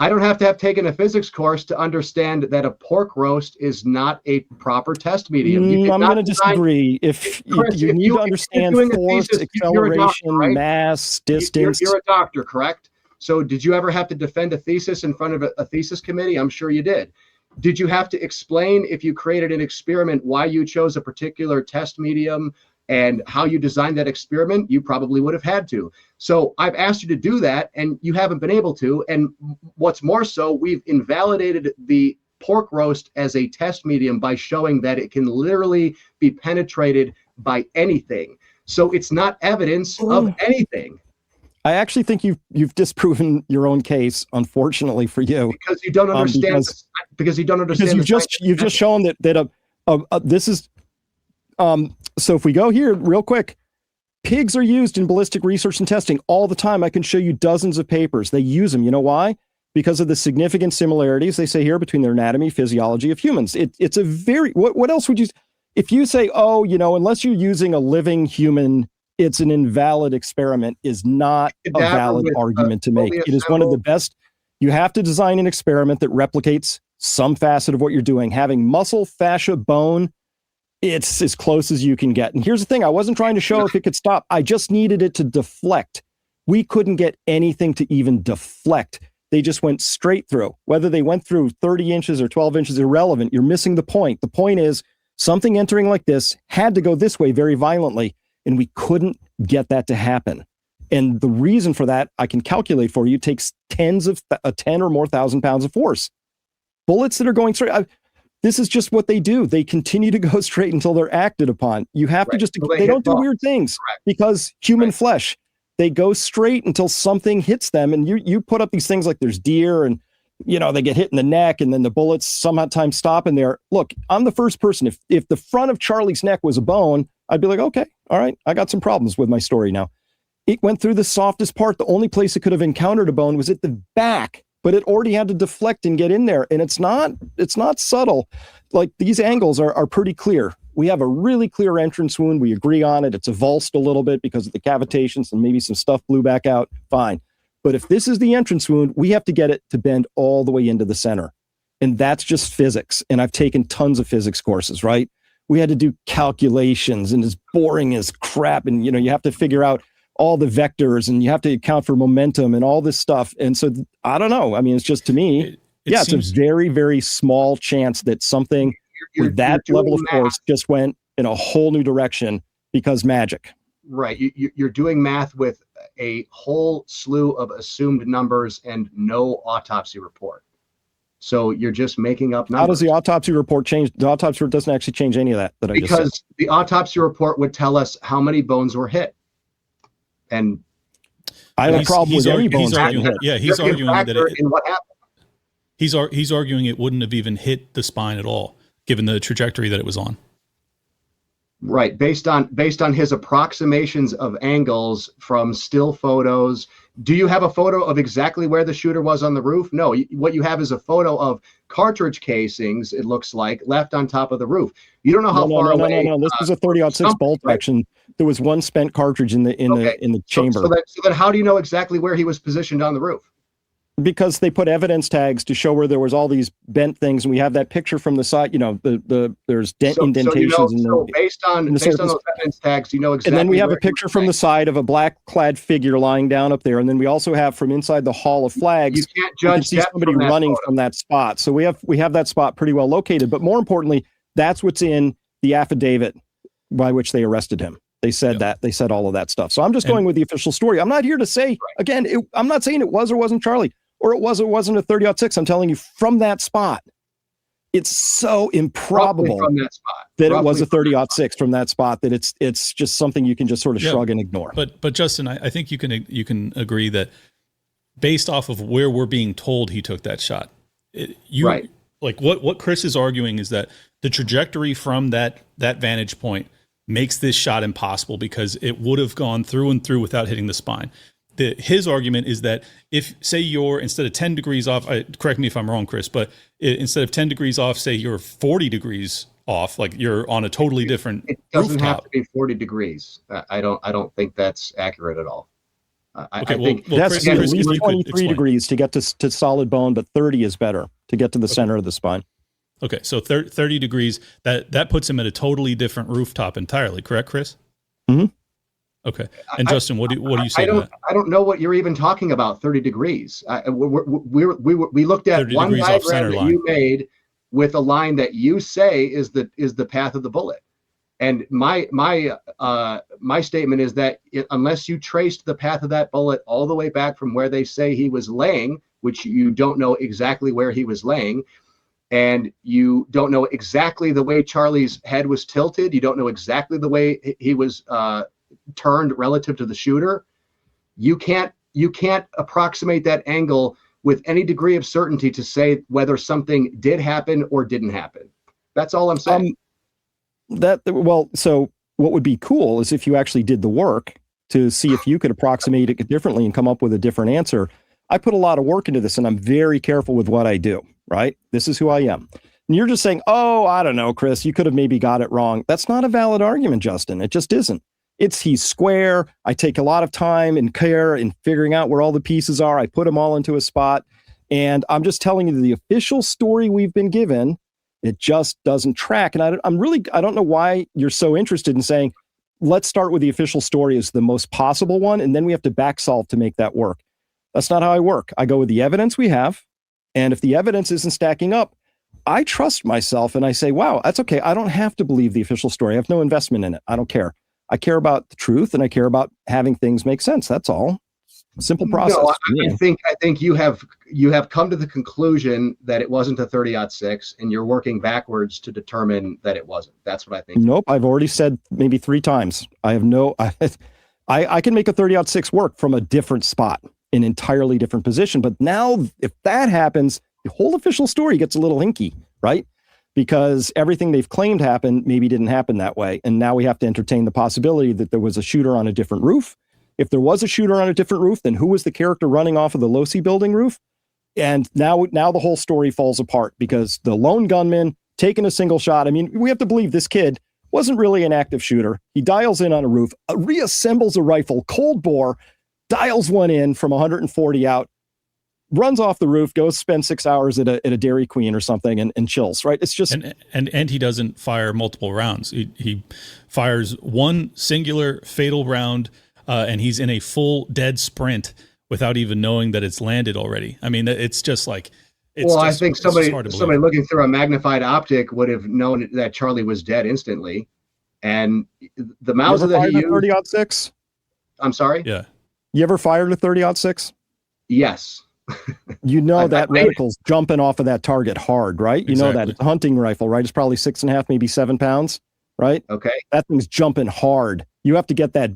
D: I don't have to have taken a physics course to understand that a pork roast is not a proper test medium.
C: I'm going to disagree. If you need to understand force, acceleration, mass, distance.
D: You're a doctor, correct? So did you ever have to defend a thesis in front of a thesis committee? I'm sure you did. Did you have to explain, if you created an experiment, why you chose a particular test medium And how you designed that experiment, you probably would have had to. So I've asked you to do that, and you haven't been able to. And what's more so, we've invalidated the pork roast as a test medium by showing that it can literally be penetrated by anything. So it's not evidence of anything.
C: I actually think you've disproven your own case, unfortunately for you,
D: because you don't understand. Because you don't understand.
C: Because you've just shown that this is. So if we go here real quick, pigs are used in ballistic research and testing all the time. I can show you dozens of papers. They use them. You know why? Because of the significant similarities they say here between their anatomy, physiology of humans. It's a very, what else would you, if you say, oh, unless you're using a living human, it's an invalid experiment, is not a valid argument to make. It is one of the best. You have to design an experiment that replicates some facet of what you're doing. Having muscle, fascia, bone, it's as close as you can get. And here's the thing. I wasn't trying to show if it could stop. I just needed it to deflect. We couldn't get anything to even deflect. They just went straight through. Whether they went through 30 inches or 12 inches, irrelevant. You're missing the point. The point is something entering like this had to go this way very violently, and we couldn't get that to happen. And the reason for that, I can calculate for you, takes 10 or more thousand pounds of force. Bullets that are going straight. This is just what they do. They continue to go straight until they're acted upon. You have to just, they don't do weird things because human flesh, they go straight until something hits them. And you put up these things like there's deer and, they get hit in the neck and then the bullets sometimes stop in there. Look, I'm the first person. If the front of Charlie's neck was a bone, I'd be like, okay, all right, I got some problems with my story now. It went through the softest part. The only place it could have encountered a bone was at the back, but it already had to deflect and get in there. And it's not subtle. Like these angles are pretty clear. We have a really clear entrance wound. We agree on it. It's avulsed a little bit because of the cavitations and maybe some stuff blew back out. Fine. But if this is the entrance wound, we have to get it to bend all the way into the center. And that's just physics. And I've taken tons of physics courses, right? We had to do calculations and it's boring as crap. And, you have to figure out all the vectors and you have to account for momentum and all this stuff. And so I don't know. I mean, it's just to me, it's a very, very small chance that something with that level of force just went in a whole new direction because magic.
D: Right. You're doing math with a whole slew of assumed numbers and no autopsy report. So you're just making up numbers.
C: How does the autopsy report change? The autopsy report doesn't actually change any of that.
D: Because the autopsy report would tell us how many bones were hit. And
C: I have a problem with any bones being hit.
B: Yeah, he's arguing that
D: in what happened.
B: He's arguing it wouldn't have even hit the spine at all, given the trajectory that it was on.
D: Right, based on his approximations of angles from still photos. Do you have a photo of exactly where the shooter was on the roof? No, what you have is a photo of cartridge casings, it looks like, left on top of the roof. You don't know how far away.
C: No. This was a 30-06 bolt action. There was one spent cartridge in the chamber.
D: So then how do you know exactly where he was positioned on the roof?
C: Because they put evidence tags to show where there was all these bent things, and we have that picture from the side. There's indentations.
D: So based on those evidence tags, you know exactly.
C: And then we have a picture from the side of a black-clad figure lying down up there, and then we also have from inside the Hall of Flags.
D: You can't judge.
C: You can see somebody running from that spot. So we have that spot pretty well located. But more importantly, that's what's in the affidavit by which they arrested him. They said that. They said all of that stuff. So I'm just going with the official story. I'm not here to say again. I'm not saying it was or wasn't Charlie. Or it wasn't a 30-06. I'm telling you from that spot. It's so improbable that it was a 30-06 from that spot that it's just something you can just sort of shrug and ignore.
B: But Justin, I think you can agree that based off of where we're being told he took that shot, like what Chris is arguing is that the trajectory from that vantage point makes this shot impossible because it would have gone through and through without hitting the spine. His argument is that if, say, you're instead of 10 degrees off, correct me if I'm wrong, Chris, but instead of 10 degrees off, say you're 40 degrees off, like you're on a totally different
D: It doesn't
B: rooftop.
D: have to be 40 degrees. I don't think that's accurate at all. I think
C: that's at least 23 degrees to get to solid bone, but 30 is better to get to the center of the spine.
B: Okay, so 30 degrees, that puts him at a totally different rooftop entirely, correct, Chris?
C: Mm-hmm.
B: Okay. And Justin, what do you say to that?
D: I don't know what you're even talking about, 30 degrees. We looked at one diagram that you made with a line that you say is the path of the bullet. And my statement is that unless you traced the path of that bullet all the way back from where they say he was laying, which you don't know exactly where he was laying, and you don't know exactly the way Charlie's head was tilted, you don't know exactly the way he was turned relative to the shooter, you can't approximate that angle with any degree of certainty to say whether something did happen or didn't happen. That's all I'm saying.
C: So what would be cool is if you actually did the work to see if you could approximate it differently and come up with a different answer. I put a lot of work into this, and I'm very careful with what I do, right? This is who I am. And you're just saying, oh, I don't know, Chris, you could have maybe got it wrong. That's not a valid argument, Justin. It just isn't. He's square. I take a lot of time and care in figuring out where all the pieces are. I put them all into a spot. And I'm just telling you the official story we've been given, it just doesn't track. And I don't know why you're so interested in saying, let's start with the official story as the most possible one, and then we have to back solve to make that work. That's not how I work. I go with the evidence we have. And if the evidence isn't stacking up, I trust myself and I say, wow, that's okay. I don't have to believe the official story. I have no investment in it. I don't care. I care about the truth, and I care about having things make sense. That's all. Simple process.
D: No, I think you have come to the conclusion that it wasn't a 30-06, and you're working backwards to determine that it wasn't. That's what I think.
C: Nope. I've already said maybe 3 times. I can make a 30-06 work from a different spot, an entirely different position. But now if that happens, the whole official story gets a little hinky, right? Because everything they've claimed happened maybe didn't happen that way. And now we have to entertain the possibility that there was a shooter on a different roof. If there was a shooter on a different roof, then who was the character running off of the Losi building roof? And now the whole story falls apart because the lone gunman taking a single shot. I mean, we have to believe this kid wasn't really an active shooter. He dials in on a roof, reassembles a rifle, cold bore, dials one in from 140 out, runs off the roof, goes spend 6 hours at a Dairy Queen or something and chills, right? It's just...
B: And he doesn't fire multiple rounds. He fires one singular fatal round, and he's in a full dead sprint without even knowing that it's landed already. I mean, it's just like...
D: I think somebody looking through a magnified optic would have known that Charlie was dead instantly. And the Mauser that he used...
C: 30-06?
D: I'm sorry?
B: Yeah.
C: You ever fired a 30-06?
D: Yes.
C: You know that reticle's jumping off of that target hard, right? You know that it's a hunting rifle, right? It's probably 6.5, maybe 7 pounds, right?
D: Okay.
C: That thing's jumping hard. You have to get that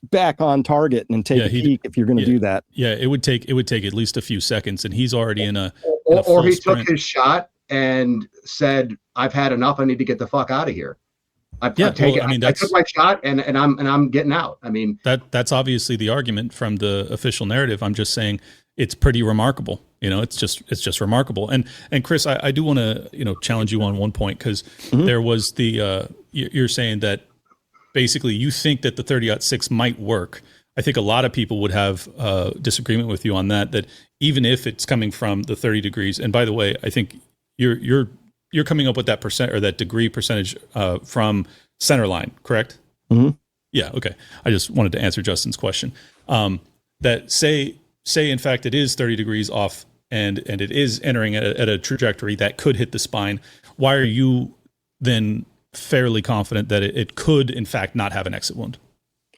C: back on target and take a peek if you're going to do that.
B: Yeah, it would take at least a few seconds, and he's already in a
D: or he took his shot and said, "I've had enough. I need to get the fuck out of here." I took my shot and I'm getting out. I mean,
B: that's obviously the argument from the official narrative. I'm just saying it's pretty remarkable. You know, it's just remarkable. And Chris, I do want to, challenge you on one point, because there was you're saying that basically you think that the 30-06 might work. I think a lot of people would have disagreement with you on that even if it's coming from the 30 degrees. And by the way, I think you're coming up with that percent or that degree percentage from center line, correct?
C: Mm-hmm.
B: Yeah. Okay. I just wanted to answer Justin's question. That say in fact it is 30 degrees off and it is entering at a trajectory that could hit the spine. Why are you then fairly confident that it could in fact not have an exit wound?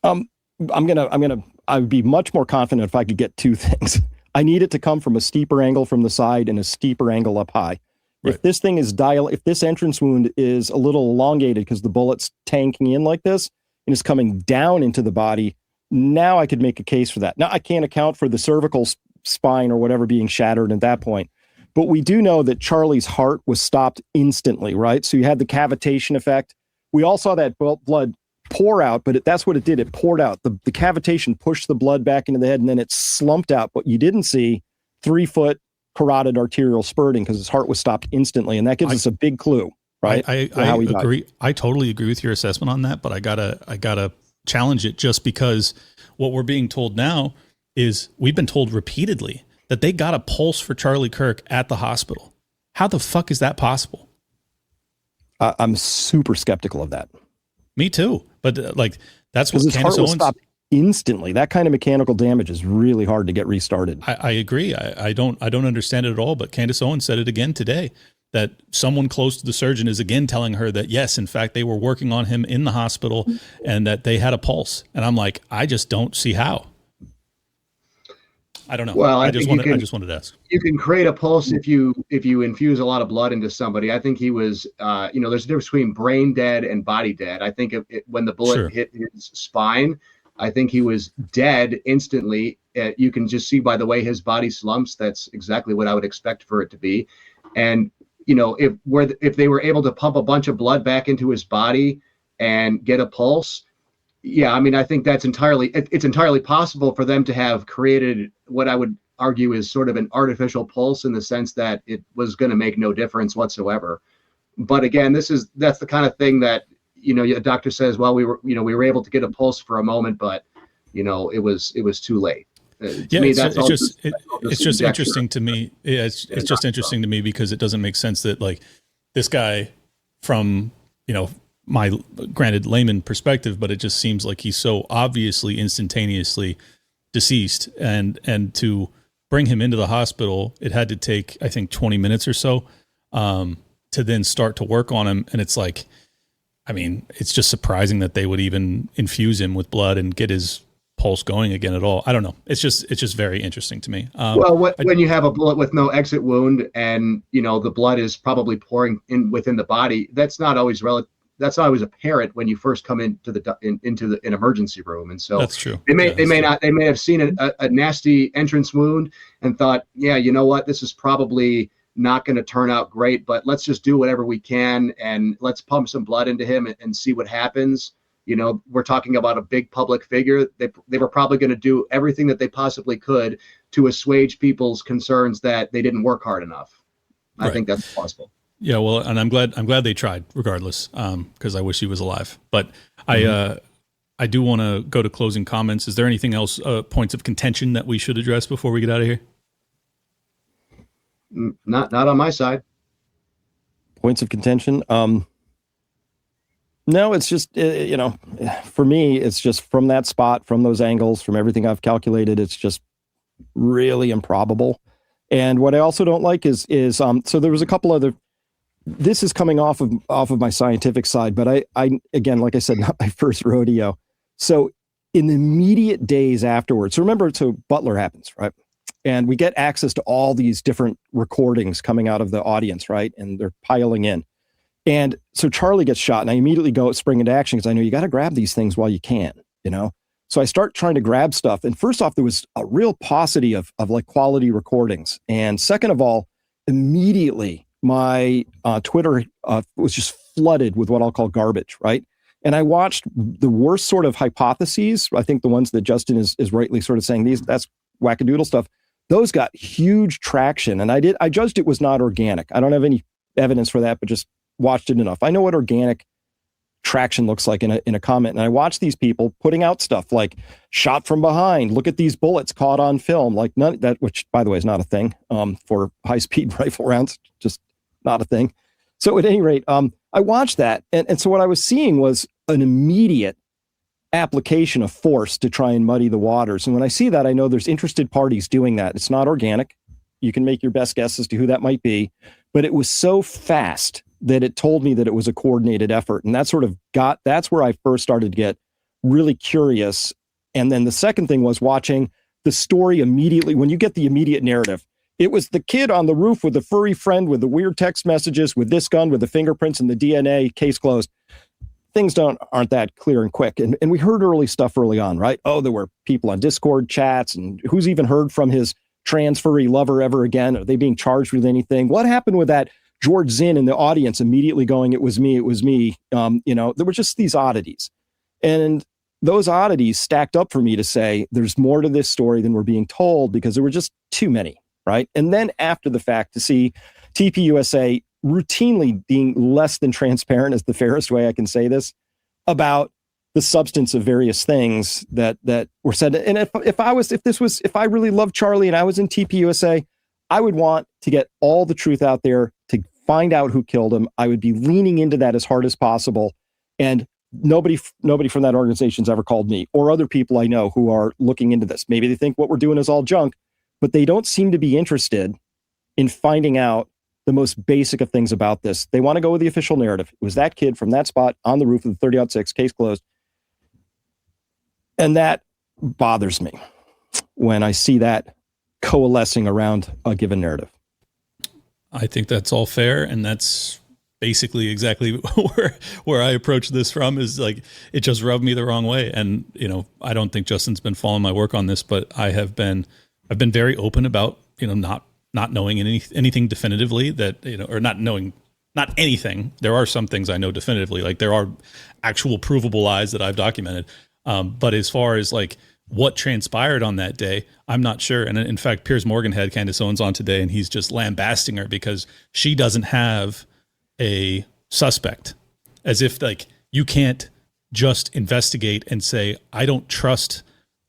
C: I would be much more confident if I could get 2 things. I need it to come from a steeper angle from the side and a steeper angle up high. Right. If this thing is if this entrance wound is a little elongated because the bullet's tanking in like this and is coming down into the body, now I could make a case for that. Now I can't account for the cervical spine or whatever being shattered at that point, but we do know that Charlie's heart was stopped instantly, right? So you had the cavitation effect. We all saw that blood pour out, but that's what it did. It poured out. The cavitation pushed the blood back into the head and then it slumped out. But you didn't see 3-foot carotid arterial spurting because his heart was stopped instantly. And that gives us a big clue, right?
B: I agree. I totally agree with your assessment on that, but I gotta challenge it just because what we're being told now is we've been told repeatedly that they got a pulse for Charlie Kirk at the hospital. How the fuck is that possible?
C: I'm super skeptical of that.
B: Me too. But that's what
C: his heart was stopped instantly. That kind of mechanical damage is really hard to get restarted.
B: I agree. I don't understand it at all, but Candace Owens said it again today. that someone close to the surgeon is again telling her that, yes, in fact, they were working on him in the hospital and that they had a pulse. And I'm like, I just don't see how. I don't know.
D: Well,
B: I just wanted to ask.
D: You can create a pulse if you infuse a lot of blood into somebody. I think he was, there's a difference between brain dead and body dead. I think when the bullet hit his spine, I think he was dead instantly. You can just see by the way his body slumps. That's exactly what I would expect for it to be. And if they were able to pump a bunch of blood back into his body and get a pulse, yeah, I mean, I think it's entirely possible for them to have created what I would argue is sort of an artificial pulse in the sense that it was going to make no difference whatsoever. But again, that's the kind of thing that, a doctor says, well, we were able to get a pulse for a moment, but it was too late.
B: It's just interesting to me. Yeah, it's just interesting to me because it doesn't make sense that like this guy from, my granted layman perspective, but it just seems like he's so obviously instantaneously deceased, and to bring him into the hospital, it had to take, I think, 20 minutes or so to then start to work on him. And it's like, I mean, it's just surprising that they would even infuse him with blood and get his pulse going again at all. I don't know. It's just very interesting to me.
D: When you have a bullet with no exit wound and, the blood is probably pouring in within the body, that's not always apparent when you first come into an emergency room. And so
B: that's true.
D: They may have seen a nasty entrance wound and thought, yeah, you know what, this is probably not going to turn out great, but let's just do whatever we can and let's pump some blood into him and see what happens. We're talking about a big public figure. They were probably going to do everything that they possibly could to assuage people's concerns that they didn't work hard enough. I think that's possible.
B: Yeah, well, and I'm glad they tried regardless, because I wish he was alive. But I do want to go to closing comments. Is there anything else, points of contention that we should address before we get out of here?
D: Not on my side.
C: Points of contention. No, it's just, for me, it's just from that spot, from those angles, from everything I've calculated, it's just really improbable. And what I also don't like is so there was a couple other, this is coming off of my scientific side, but I again, like I said, not my first rodeo. So in the immediate days afterwards, so remember, so Butler happens, right? And we get access to all these different recordings coming out of the audience, right? And they're piling in. And so Charlie gets shot, and I immediately go spring into action because I know you got to grab these things while you can, So I start trying to grab stuff. And first off, there was a real paucity of like quality recordings. And second of all, immediately my Twitter was just flooded with what I'll call garbage, right? And I watched the worst sort of hypotheses. I think the ones that Justin is rightly sort of saying, that's wackadoodle stuff. Those got huge traction. And I judged it was not organic. I don't have any evidence for that, but just watched it enough. I know what organic traction looks like in a comment. And I watched these people putting out stuff like shot from behind. Look at these bullets caught on film. Like none that, which by the way is not a thing for high-speed rifle rounds, just not a thing. So at any rate, I watched that. And so what I was seeing was an immediate application of force to try and muddy the waters. And when I see that, I know there's interested parties doing that. It's not organic. You can make your best guess as to who that might be, but it was so fast that it told me that it was a coordinated effort. And that's where I first started to get really curious. And then the second thing was watching the story immediately. When you get the immediate narrative, it was the kid on the roof with the furry friend with the weird text messages with this gun, with the fingerprints and the DNA, case closed. Things aren't that clear and quick. And we heard early stuff early on, right? Oh, there were people on Discord chats, and who's even heard from his trans furry lover ever again? Are they being charged with anything? What happened with that George Zinn in the audience immediately going, it was me. There were just these oddities. And those oddities stacked up for me to say, there's more to this story than we're being told, because there were just too many, right? And then after the fact, to see TPUSA routinely being less than transparent, is the fairest way I can say this, about the substance of various things that were said. And if I really loved Charlie and I was in TPUSA, I would want to get all the truth out there, to find out who killed him. I would be leaning into that as hard as possible. And nobody from that organization's ever called me or other people I know who are looking into this. Maybe they think what we're doing is all junk, but they don't seem to be interested in finding out the most basic of things about this. They want to go with the official narrative. It was that kid from that spot on the roof of the 30-06, case closed. And that bothers me when I see that coalescing around a given narrative.
B: I think that's all fair, and that's basically exactly where I approach this from. Is like, it just rubbed me the wrong way. And I don't think Justin's been following my work on this, but I've been very open about not knowing anything definitively, that or not knowing anything. There are some things I know definitively, like there are actual provable lies that I've documented, but as far as like what transpired on that day, I'm not sure. And in fact, Piers Morgan had Candace Owens on today, and he's just lambasting her because she doesn't have a suspect, as if like you can't just investigate and say, I don't trust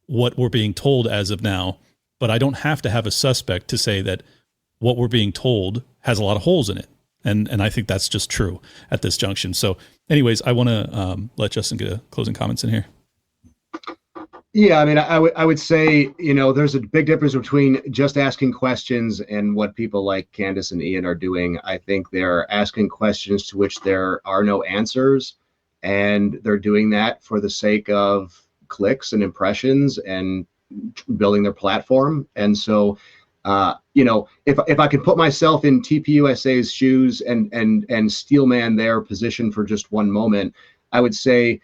B: what we're being told as of now, but I don't have to have a suspect to say that what we're being told has a lot of holes in it. And I think that's just true at this junction. So anyways, I want to let Justin get a closing comments in here.
D: Yeah, I mean, I would say, there's a big difference between just asking questions and what people like Candace and Ian are doing. I think they're asking questions to which there are no answers, and they're doing that for the sake of clicks and impressions and building their platform. And so, if I could put myself in TPUSA's shoes and steelman their position for just one moment, I would say,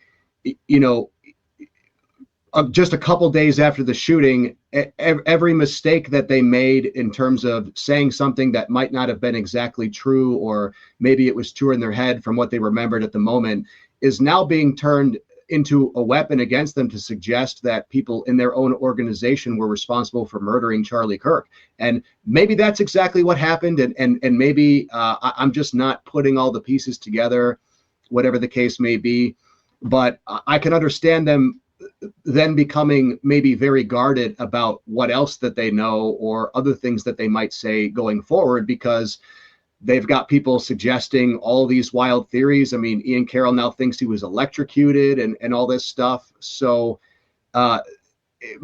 D: just a couple days after the shooting, every mistake that they made in terms of saying something that might not have been exactly true, or maybe it was true in their head from what they remembered at the moment, is now being turned into a weapon against them to suggest that people in their own organization were responsible for murdering Charlie Kirk. And maybe that's exactly what happened. And maybe I'm just not putting all the pieces together, whatever the case may be. But I can understand them then becoming maybe very guarded about what else that they know or other things that they might say going forward, because they've got people suggesting all these wild theories. I mean, Ian Carroll now thinks he was electrocuted and all this stuff. So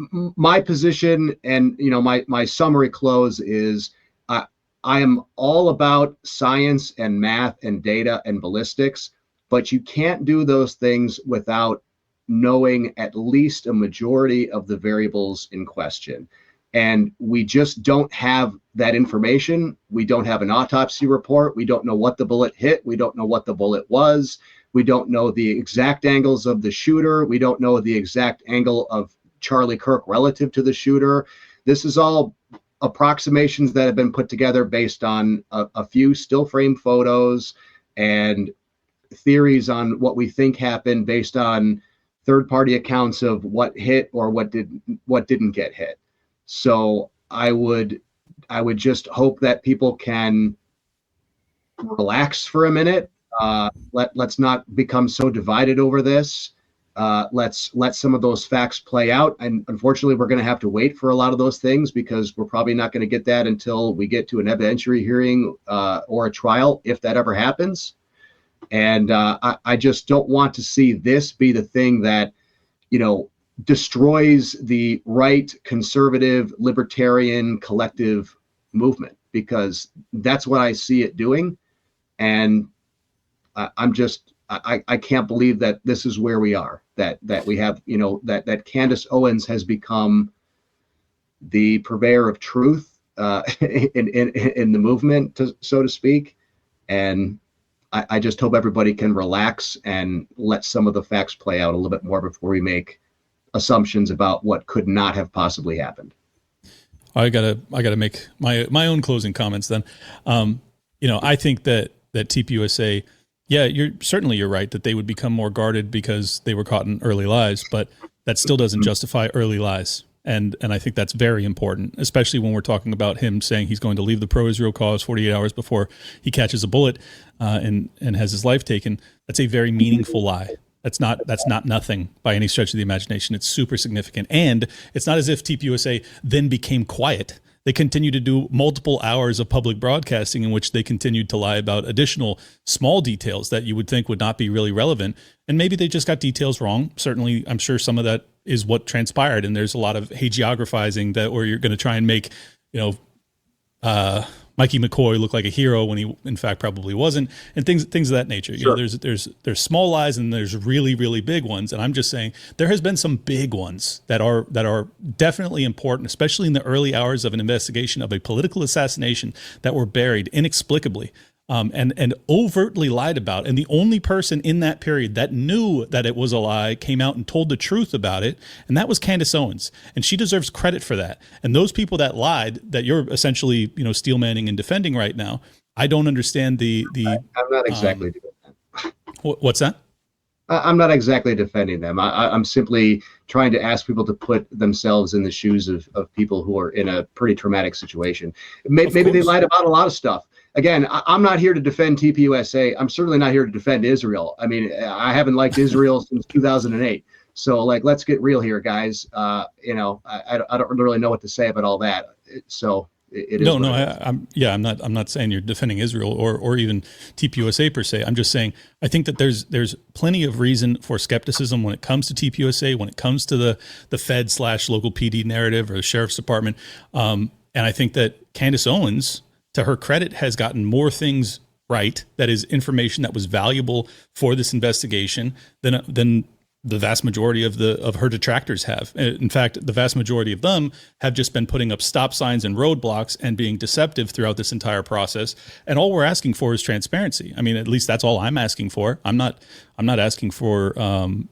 D: my position and, my summary close is I am all about science and math and data and ballistics, but you can't do those things without knowing at least a majority of the variables in question. And we just don't have that information. We don't have an autopsy report. We don't know what the bullet hit. We don't know what the bullet was. We don't know the exact angles of the shooter. We don't know the exact angle of Charlie Kirk relative to the shooter. This is all approximations that have been put together based on a few still frame photos and theories on what we think happened based on third-party accounts of what hit or what didn't get hit. So I would just hope that people can relax for a minute. Let's not become so divided over this. Let's let some of those facts play out. And unfortunately, we're going to have to wait for a lot of those things, because we're probably not going to get that until we get to an evidentiary hearing or a trial, if that ever happens. And I just don't want to see this be the thing that, destroys the right, conservative, libertarian, collective movement, because that's what I see it doing. And I can't believe that this is where we are, that we have, that Candace Owens has become the purveyor of truth in the movement, so to speak. And I just hope everybody can relax and let some of the facts play out a little bit more before we make assumptions about what could not have possibly happened.
B: I gotta make my own closing comments then. I think that TPUSA, yeah, you're right that they would become more guarded because they were caught in early lies, but that still doesn't justify early lies. And I think that's very important, especially when we're talking about him saying he's going to leave the pro-Israel cause 48 hours before he catches a bullet and has his life taken. That's a very meaningful lie. That's not nothing by any stretch of the imagination. It's super significant. And it's not as if TPUSA then became quiet. They continued to do multiple hours of public broadcasting in which they continued to lie about additional small details that you would think would not be really relevant. And maybe they just got details wrong. Certainly, I'm sure some of that is what transpired. And there's a lot of hagiographizing that where you're going to try and make, Mikey McCoy looked like a hero when he in fact probably wasn't, and things of that nature.
D: Sure.
B: You know, there's small lies and there's really, really big ones. And I'm just saying there has been some big ones that are definitely important, especially in the early hours of an investigation of a political assassination that were buried inexplicably. And overtly lied about. And the only person in that period that knew that it was a lie came out and told the truth about it. And that was Candace Owens. And she deserves credit for that. And those people that lied, that you're essentially, you know, steel manning and defending right now, I don't understand I'm
D: not exactly doing that.
B: What's that?
D: I'm not exactly defending them. I'm simply trying to ask people to put themselves in the shoes of people who are in a pretty traumatic situation. Maybe they lied about a lot of stuff. Again, I'm not here to defend TPUSA. I'm certainly not here to defend Israel. I mean, I haven't liked Israel since 2008. So, like, let's get real here, guys. You know, I don't really know what to say about all that. So it is. I'm not saying you're defending Israel or even TPUSA per se. I'm just saying I think that there's plenty of reason for skepticism when it comes to TPUSA, when it comes to the Fed/local PD narrative or the sheriff's department. And I think that Candace Owens, to her credit, has gotten more things right. That is information that was valuable for this investigation than the vast majority of her detractors have. In fact, the vast majority of them have just been putting up stop signs and roadblocks and being deceptive throughout this entire process. And all we're asking for is transparency. I mean, at least that's all I'm asking for. I'm not asking for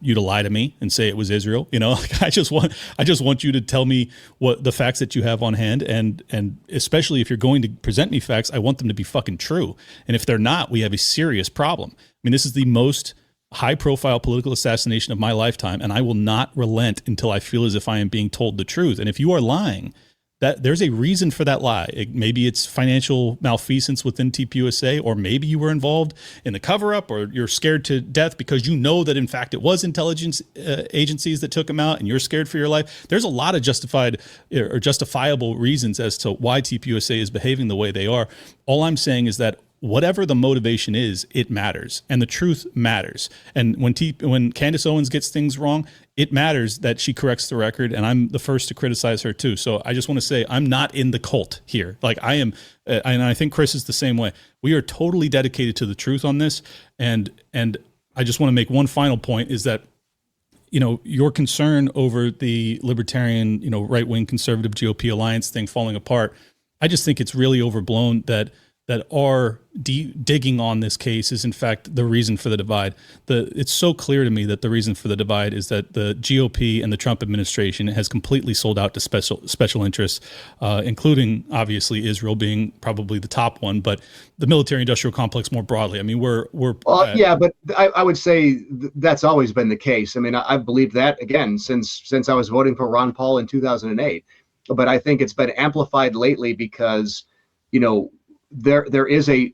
D: you to lie to me and say it was Israel. You know, like I just want you to tell me what the facts that you have on hand, and especially if you're going to present me facts, I want them to be fucking true. And if they're not, we have a serious problem. I mean, this is the most high-profile political assassination of my lifetime, and I will not relent until I feel as if I am being told the truth. And if you are lying, that there's a reason for that lie. Maybe it's financial malfeasance within TPUSA, or maybe you were involved in the cover-up, or you're scared to death because you know that in fact it was intelligence agencies that took him out, and you're scared for your life. There's a lot of justified or justifiable reasons as to why TPUSA is behaving the way they are. All I'm saying is that whatever the motivation is, it matters, and the truth matters. And when Candace Owens gets things wrong, it matters that she corrects the record, and I'm the first to criticize her too. So I just want to say I'm not in the cult here. Like I am, and I think Chris is the same way. We are totally dedicated to the truth on this, and I just want to make one final point is that, you know, your concern over the libertarian, you know, right-wing conservative GOP alliance thing falling apart, I just think it's really overblown that our digging on this case is in fact the reason for the divide. It's so clear to me that the reason for the divide is that the GOP and the Trump administration has completely sold out to special interests, including obviously Israel being probably the top one, but the military-industrial complex more broadly. I mean, we're yeah, but I would say that's always been the case. I mean, I've believed that again since I was voting for Ron Paul in 2008, but I think it's been amplified lately because, you know, there is a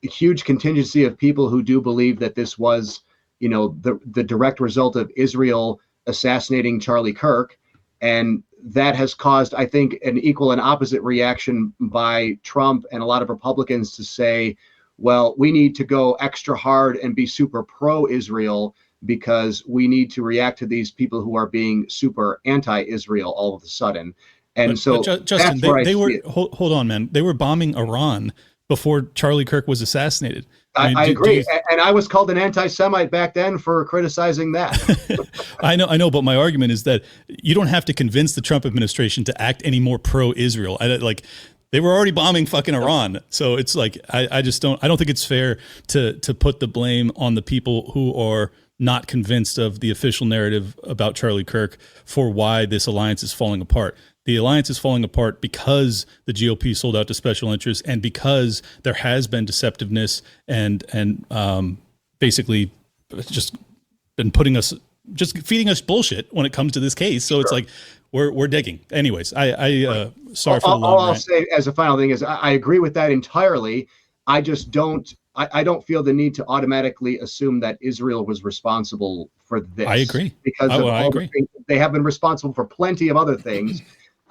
D: huge contingency of people who do believe that this was, you know, the direct result of Israel assassinating Charlie Kirk. And that has caused, I think, an equal and opposite reaction by Trump and a lot of Republicans to say, well, we need to go extra hard and be super pro-Israel because we need to react to these people who are being super anti-Israel all of a sudden. And
B: Justin, they were hold on, man. They were bombing Iran before Charlie Kirk was assassinated.
D: I agree, and I was called an anti-Semite back then for criticizing that.
B: I know, but my argument is that you don't have to convince the Trump administration to act any more pro-Israel. They were already bombing fucking Iran, so it's like I don't think it's fair to put the blame on the people who are not convinced of the official narrative about Charlie Kirk for why this alliance is falling apart. The alliance is falling apart because the GOP sold out to special interests and because there has been deceptiveness and basically just been just feeding us bullshit when it comes to this case. So It's like we're digging. Anyways, I sorry for the long
D: all I'll
B: rant.
D: say as a final thing is I agree with that entirely. I just don't feel the need to automatically assume that Israel was responsible for this.
B: I agree.
D: Because
B: I agree.
D: They have been responsible for plenty of other things.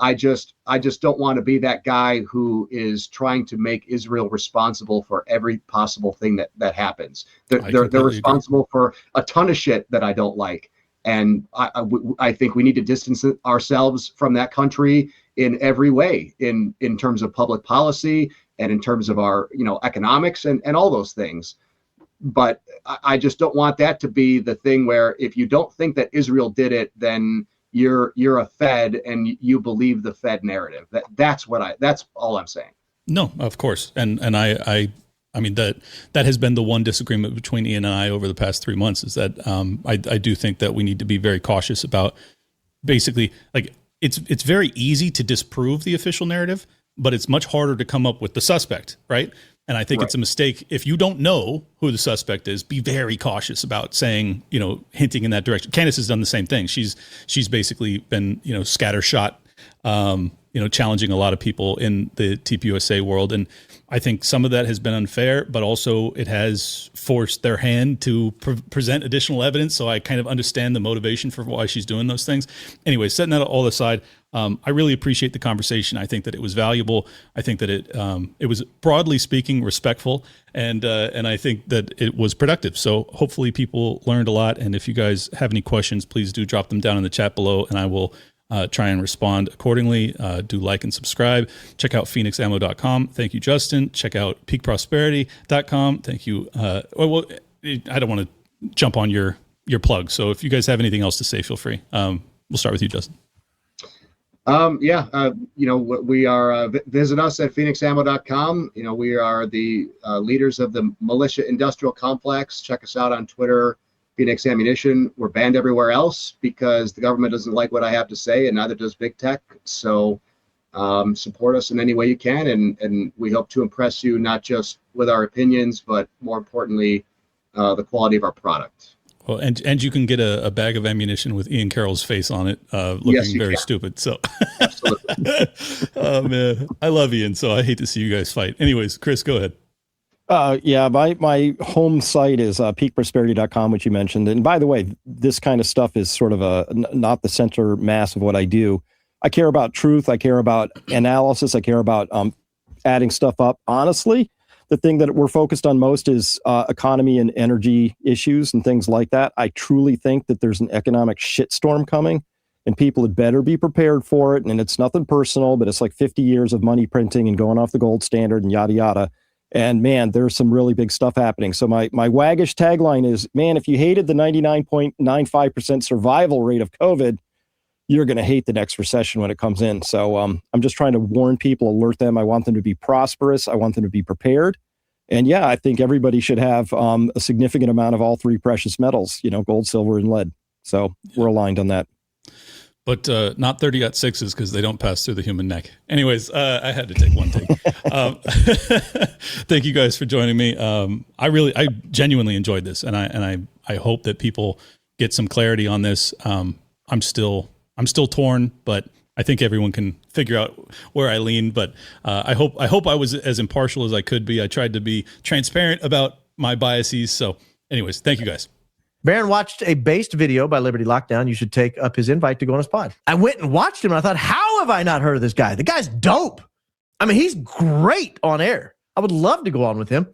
D: I just don't want to be that guy who is trying to make Israel responsible for every possible thing that happens. They're responsible for a ton of shit that I don't like. And I think we need to distance ourselves from that country in every way, in terms of public policy, and in terms of our, economics and all those things. But I just don't want that to be the thing where if you don't think that Israel did it, then you're a Fed and you believe the Fed narrative. That's all I'm saying.
B: No, of course. And I mean, that has been the one disagreement between Ian and I over the past 3 months is that I do think that we need to be very cautious about basically, like, it's very easy to disprove the official narrative, but it's much harder to come up with the suspect, right? And I think it's a mistake. If you don't know who the suspect is, be very cautious about saying, hinting in that direction. Candace has done the same thing. She's basically been, scattershot, challenging a lot of people in the TPUSA world. And I think some of that has been unfair, but also it has forced their hand to present additional evidence. So I kind of understand the motivation for why she's doing those things. Anyway, setting that all aside, I really appreciate the conversation. I think that it was valuable. I think that it was, broadly speaking, respectful, and I think that it was productive. So hopefully people learned a lot. And if you guys have any questions, please do drop them down in the chat below, and I will try and respond accordingly. Do like and subscribe. Check out phoenixammo.com. Thank you, Justin. Check out peakprosperity.com. Thank you. I don't want to jump on your plug. So if you guys have anything else to say, feel free. We'll start with you, Justin.
D: We are, visit us at phoenixammo.com. We are the leaders of the militia industrial complex. Check us out on Twitter, Fenix Ammunition. We're banned everywhere else because the government doesn't like what I have to say, and neither does big tech. So support us in any way you can, and we hope to impress you not just with our opinions, but more importantly, the quality of our product.
B: Well, and you can get a bag of ammunition with Ian Carroll's face on it, looking very stupid. So,
D: absolutely.
B: Oh man, I love Ian, so I hate to see you guys fight. Anyways, Chris, go ahead.
C: My home site is peakprosperity.com, which you mentioned. And by the way, this kind of stuff is sort of not the center mass of what I do. I care about truth. I care about analysis. I care about adding stuff up. Honestly, the thing that we're focused on most is economy and energy issues and things like that. I truly think that there's an economic shitstorm coming, and people had better be prepared for it. And it's nothing personal, but it's like 50 years of money printing and going off the gold standard and yada, yada. And man, there's some really big stuff happening. So my waggish tagline is, man, if you hated the 99.95% survival rate of COVID, you're going to hate the next recession when it comes in. So I'm just trying to warn people, alert them. I want them to be prosperous. I want them to be prepared. And yeah, I think everybody should have a significant amount of all three precious metals, gold, silver, and lead. So we're aligned on that.
B: But not 30-6s because they don't pass through the human neck. Anyways, I had to take one take. Thank you guys for joining me. I genuinely enjoyed this, and I hope that people get some clarity on this. I'm still torn, but I think everyone can figure out where I lean. But I hope I was as impartial as I could be. I tried to be transparent about my biases. So, anyways, thank you guys.
G: Baron watched a based video by Liberty Lockdown. You should take up his invite to go on his pod. I went and watched him, and I thought, how have I not heard of this guy? The guy's dope. I mean, he's great on air. I would love to go on with him.